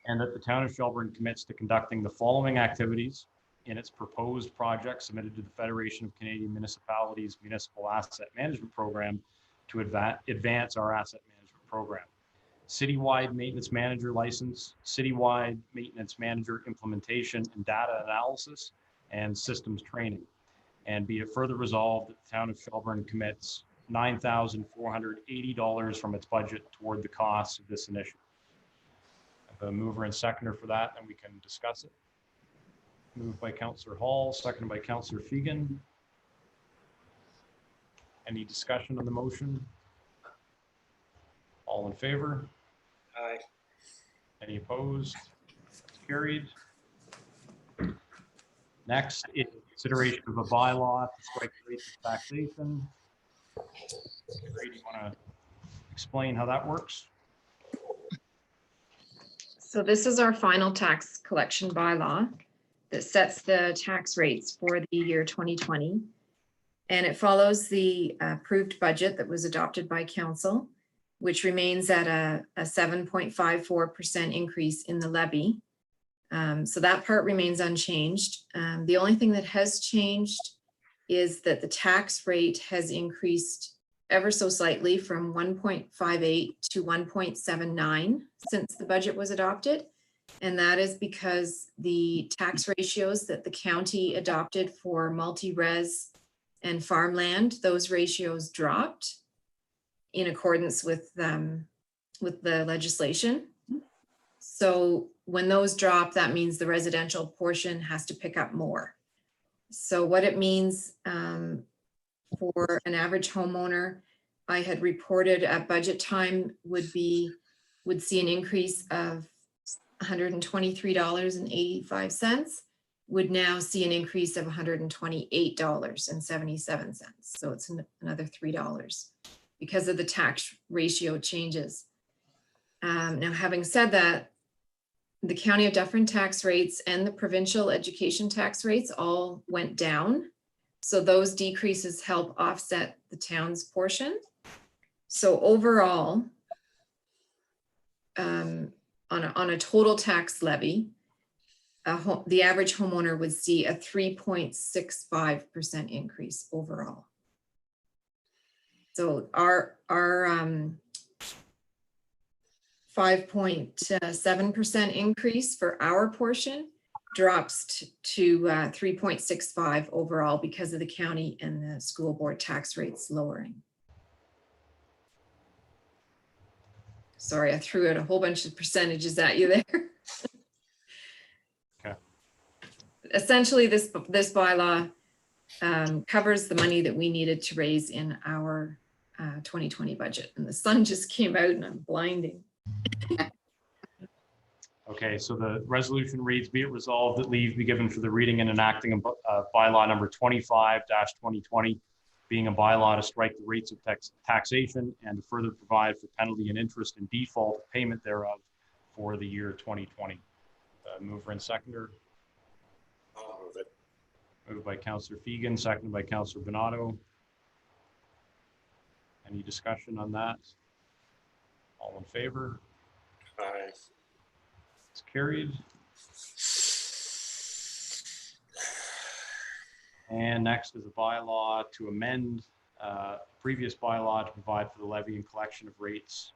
And that the town of Shelburne commits to conducting the following activities in its proposed project submitted to the Federation of Canadian Municipalities Municipal Asset Management Program to advance our asset management program. Citywide maintenance manager license, citywide maintenance manager implementation and data analysis, and systems training. And be it further resolved that the town of Shelburne commits $9,480 from its budget toward the costs of this initiative. I have a mover and seconder for that, and we can discuss it. Moved by Councillor Hall, seconded by Councillor Fegan. Any discussion on the motion? All in favor? Aye. Any opposed? Carried. Next is consideration of a bylaw to strike rates of taxation. Ray, do you want to explain how that works? So this is our final tax collection bylaw that sets the tax rates for the year 2020. And it follows the approved budget that was adopted by council, which remains at a 7.54% increase in the levy. So that part remains unchanged. The only thing that has changed is that the tax rate has increased ever so slightly from 1.58 to 1.79 since the budget was adopted. And that is because the tax ratios that the county adopted for multi-res and farmland, those ratios dropped in accordance with the legislation. So when those drop, that means the residential portion has to pick up more. So what it means for an average homeowner, I had reported at budget time would see an increase of $123.85, would now see an increase of $128.77. So it's another $3 because of the tax ratio changes. Now, having said that, the County of Dufferin tax rates and the provincial education tax rates all went down. So those decreases help offset the town's portion. So overall, on a total tax levy, the average homeowner would see a 3.65% increase overall. So our 5.7% increase for our portion drops to 3.65 overall because of the county and the school board tax rates lowering. Sorry, I threw out a whole bunch of percentages at you there. Okay. Essentially, this bylaw covers the money that we needed to raise in our 2020 budget. And the sun just came out and I'm blinding. Okay, so the resolution reads, be it resolved that leave be given for the reading and enacting of bylaw number 25-2020, being a bylaw to strike the rates of taxation and to further provide for penalty and interest in default payment thereof for the year 2020. Mover and seconder. I'll move it. Moved by Councillor Fegan, seconded by Councillor Bernardo. Any discussion on that? All in favor? Aye. It's carried. And next is a bylaw to amend previous bylaw to provide for the levy and collection of rates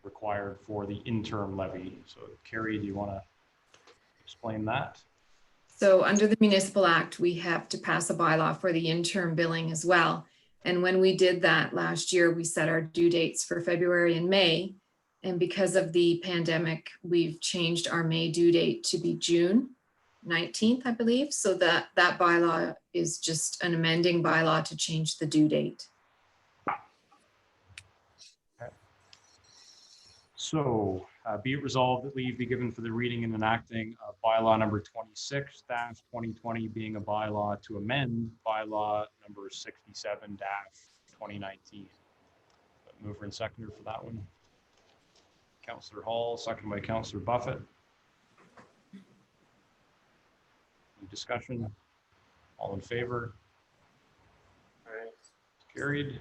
required for the interim levy. So Carrie, do you want to explain that? So under the Municipal Act, we have to pass a bylaw for the interim billing as well. And when we did that last year, we set our due dates for February and May. And because of the pandemic, we've changed our May due date to be June 19th, I believe. So that bylaw is just an amending bylaw to change the due date. So be it resolved that leave be given for the reading and enacting of bylaw number 26-2020, being a bylaw to amend bylaw number 67-2019. Mover and seconder for that one. Councillor Hall, seconded by Councillor Buffett. Any discussion? All in favor? Aye. Carried.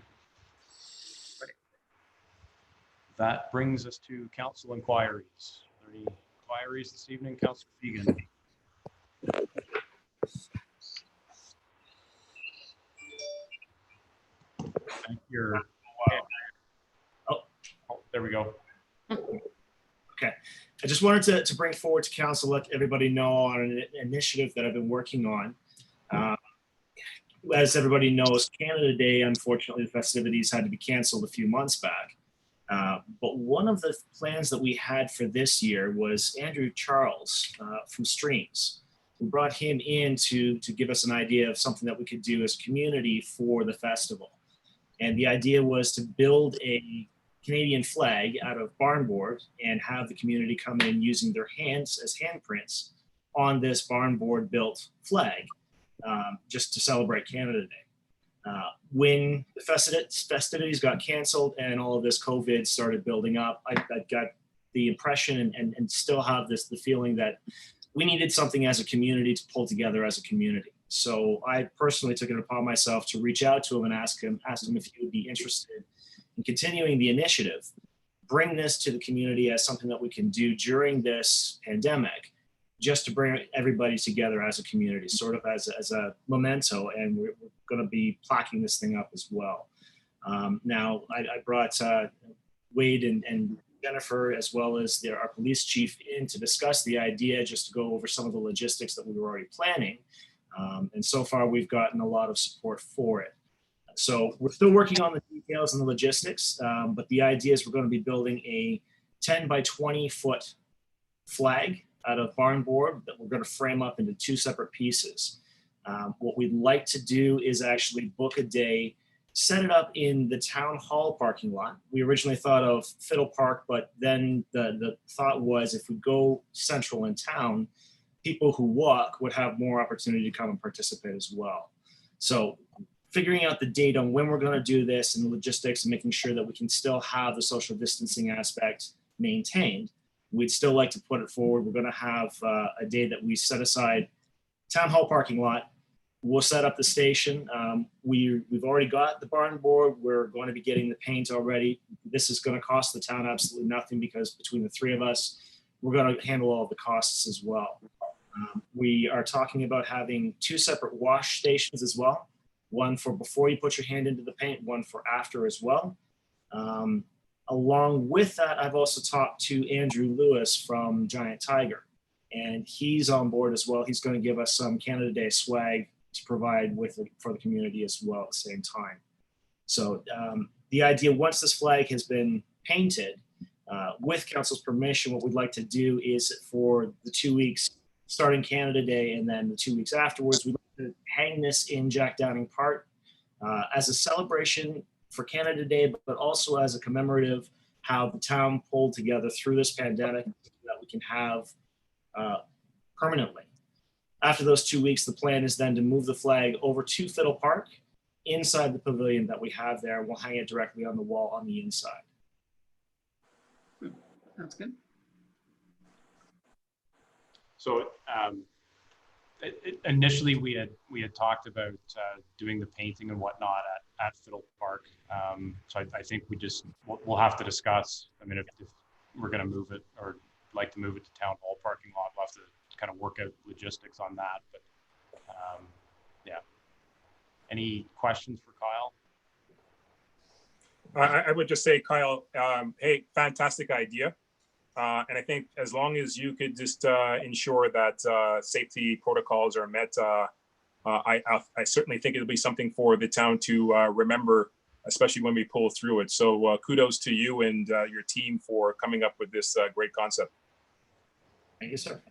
That brings us to council inquiries. Are there any inquiries this evening? Councillor Fegan. Thank you. Oh, there we go. Okay, I just wanted to bring forward to council, let everybody know on an initiative that I've been working on. As everybody knows, Canada Day, unfortunately, the festivities had to be canceled a few months back. But one of the plans that we had for this year was Andrew Charles from Streams. We brought him in to give us an idea of something that we could do as a community for the festival. And the idea was to build a Canadian flag out of barn board and have the community come in using their hands as handprints on this barn board built flag, just to celebrate Canada Day. When the festivities got canceled and all of this COVID started building up, I got the impression and still have the feeling that we needed something as a community to pull together as a community. So I personally took it upon myself to reach out to him and ask him if he would be interested in continuing the initiative, bring this to the community as something that we can do during this pandemic, just to bring everybody together as a community, sort of as a memento, and we're going to be plaquing this thing up as well. Now, I brought Wade and Jennifer, as well as our police chief, in to discuss the idea, just to go over some of the logistics that we were already planning. And so far, we've gotten a lot of support for it. So we're still working on the details and the logistics, but the idea is we're going to be building a 10 by 20 foot flag out of barn board that we're going to frame up into two separate pieces. What we'd like to do is actually book a day, set it up in the town hall parking lot. We originally thought of Fiddle Park, but then the thought was if we go central in town, people who walk would have more opportunity to come and participate as well. So figuring out the date on when we're going to do this and the logistics and making sure that we can still have the social distancing aspect maintained. We'd still like to put it forward. We're going to have a day that we set aside, town hall parking lot. We'll set up the station. We've already got the barn board. We're going to be getting the paint already. This is going to cost the town absolutely nothing because between the three of us, we're going to handle all the costs as well. We are talking about having two separate wash stations as well. One for before you put your hand into the paint, one for after as well. Along with that, I've also talked to Andrew Lewis from Giant Tiger, and he's on board as well. He's going to give us some Canada Day swag to provide for the community as well at the same time. So the idea, once this flag has been painted. With council's permission, what we'd like to do is for the 2 weeks starting Canada Day and then the 2 weeks afterwards, we'd like to hang this in Jack Downing Park as a celebration for Canada Day, but also as a commemorative how the town pulled together through this pandemic that we can have permanently. After those 2 weeks, the plan is then to move the flag over to Fiddle Park inside the pavilion that we have there. And we'll hang it directly on the wall on the inside. That's good. So initially we had talked about doing the painting and whatnot at Fiddle Park. So I think we'll have to discuss. I mean, if we're going to move it or like to move it to Town Hall parking lot, we'll have to kind of work out logistics on that. But yeah. Any questions for Kyle? I would just say, Kyle, hey, fantastic idea. And I think as long as you could just ensure that safety protocols are met, I certainly think it'll be something for the town to remember, especially when we pull through it. So kudos to you and your team for coming up with this great concept. Thank you, sir.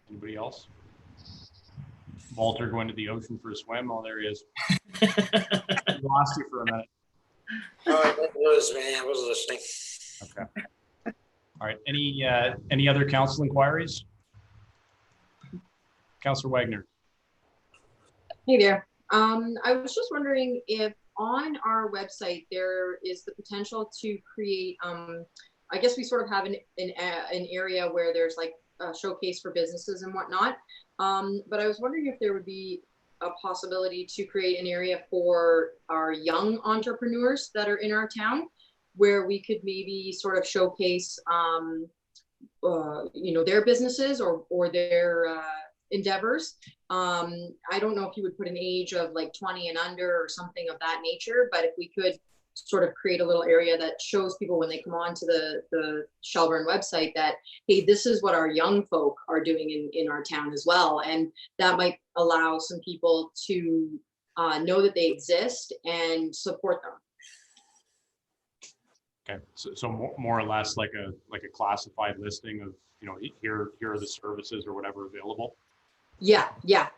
Anybody else? Walter going to the ocean for a swim? Oh, there he is. Lost you for a minute. Oh, that was me. I was listening. Okay. All right. Any other council inquiries? Councillor Wagner. Hey there. I was just wondering if on our website there is the potential to create, I guess we sort of have an area where there's like a showcase for businesses and whatnot. But I was wondering if there would be a possibility to create an area for our young entrepreneurs that are in our town, where we could maybe sort of showcase, their businesses or their endeavors. I don't know if you would put an age of like 20 and under or something of that nature, but if we could sort of create a little area that shows people when they come on to the Shelburne website that, hey, this is what our young folk are doing in our town as well. And that might allow some people to know that they exist and support them. Okay, so more or less like a classified listing of, here are the services or whatever available. Yeah.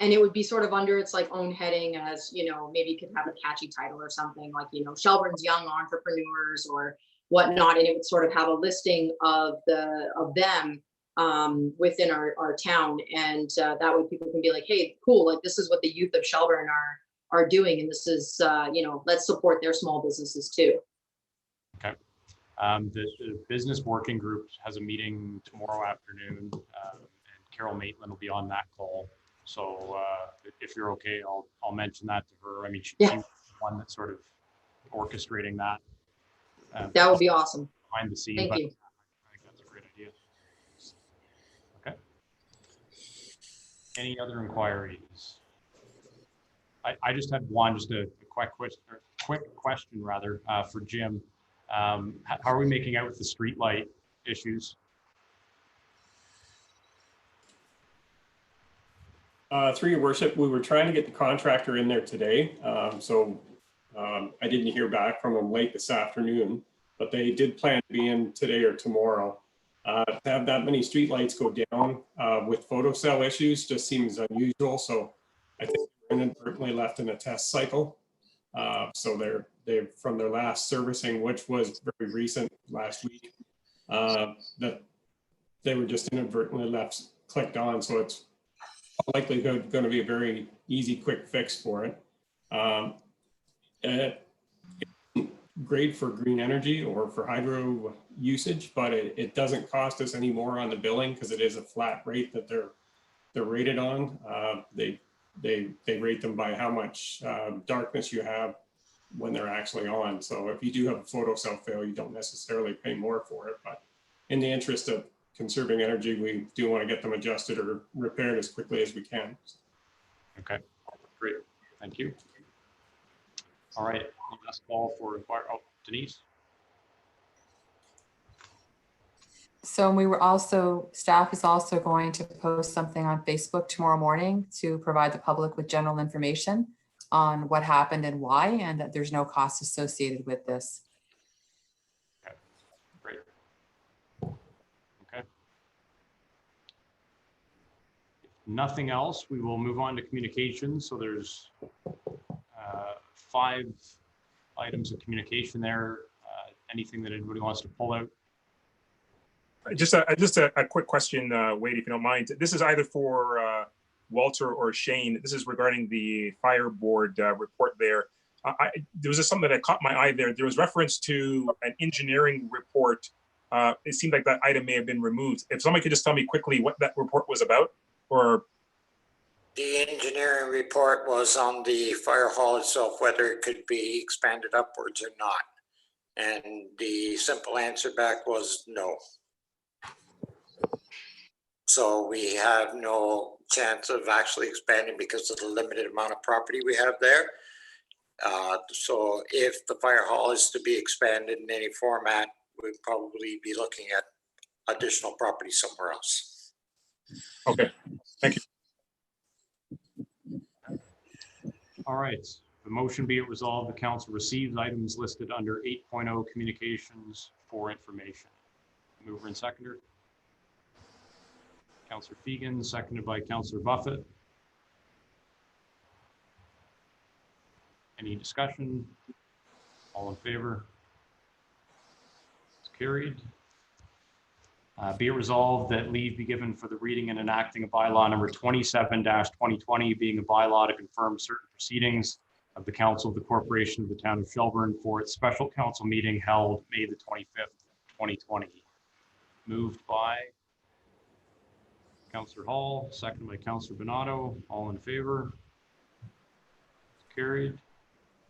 And it would be sort of under its like own heading as, maybe you could have a catchy title or something like, Shelburne's young entrepreneurs or whatnot. And it would sort of have a listing of them within our town. And that way people can be like, hey, cool. Like this is what the youth of Shelburne are doing. And this is, let's support their small businesses too. Okay. The business working group has a meeting tomorrow afternoon. Carol Maitland will be on that call. So if you're okay, I'll mention that to her. I mean, she's the one that's sort of orchestrating that. That would be awesome. Behind the scenes. Thank you. I think that's a great idea. Okay. Any other inquiries? I just had one, just a quick question rather, for Jim. How are we making out with the street light issues? Through your worship, we were trying to get the contractor in there today. I didn't hear back from them late this afternoon, but they did plan to be in today or tomorrow. To have that many streetlights go down with photocell issues just seems unusual. So I think they're inadvertently left in a test cycle. So they're from their last servicing, which was very recent last week, that they were just inadvertently clicked on. So it's likelihood going to be a very easy, quick fix for it. Great for green energy or for hydro usage, but it doesn't cost us any more on the billing because it is a flat rate that they're rated on. They rate them by how much darkness you have when they're actually on. So if you do have a photocell fail, you don't necessarily pay more for it. But in the interest of conserving energy, we do want to get them adjusted or repaired as quickly as we can. Okay, great. Thank you. All right, last call for Denise. So staff is also going to post something on Facebook tomorrow morning to provide the public with general information on what happened and why, and that there's no cost associated with this. Great. Okay. If nothing else, we will move on to communications. So there's 5 items of communication there. Anything that anybody wants to pull out? Just a quick question, Wade, if you don't mind. This is either for Walter or Shane. This is regarding the fire board report there. There was just something that caught my eye there. There was reference to an engineering report. It seemed like that item may have been removed. If somebody could just tell me quickly what that report was about, or The engineering report was on the fire hall itself, whether it could be expanded upwards or not. And the simple answer back was no. So we have no chance of actually expanding because of the limited amount of property we have there. So if the fire hall is to be expanded in any format, we'd probably be looking at additional property somewhere else. okay, thank you. All right. The motion be it resolved, the council receives items listed under 8.0 communications for information. Mover and seconder. Councillor Fegan, seconded by Councillor Buffett. Any discussion? All in favor? It's carried. Be it resolved that leave be given for the reading and enacting of bylaw number 27-2020, being a bylaw to confirm certain proceedings of the Council of the Corporation of the Town of Shelburne for its special council meeting held May the 25th, 2020. Moved by Councillor Hall, seconded by Councillor Bernardo. All in favor? It's carried.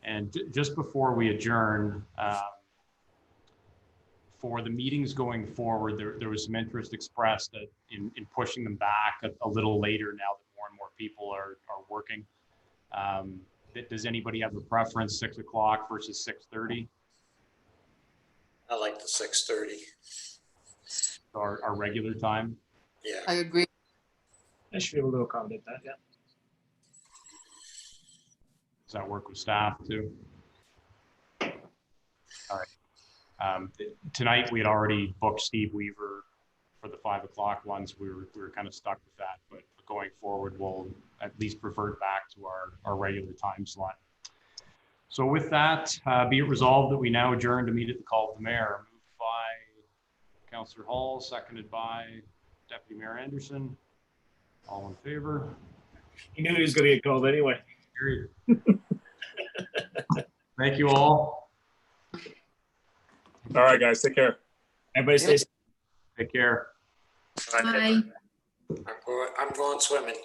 And just before we adjourn, for the meetings going forward, there was some interest expressed that in pushing them back a little later now that more and more people are working. Does anybody have a preference, 6 o'clock versus 6:30? I like the 6:30. Our regular time? Yeah. I agree. I should be able to accommodate that, yeah. Does that work with staff too? All right. Tonight we had already booked Steve Weaver for the 5 o'clock ones. We were kind of stuck with that, but going forward, we'll at least revert back to our regular time slot. So with that, be it resolved that we now adjourn to meet at the call of the mayor. Moved by Councillor Hall, seconded by Deputy Mayor Anderson. All in favor? He knew he was going to get called anyway. Period. Thank you all. All right, guys, take care. Everybody stay safe. Take care. Bye. I'm going swimming.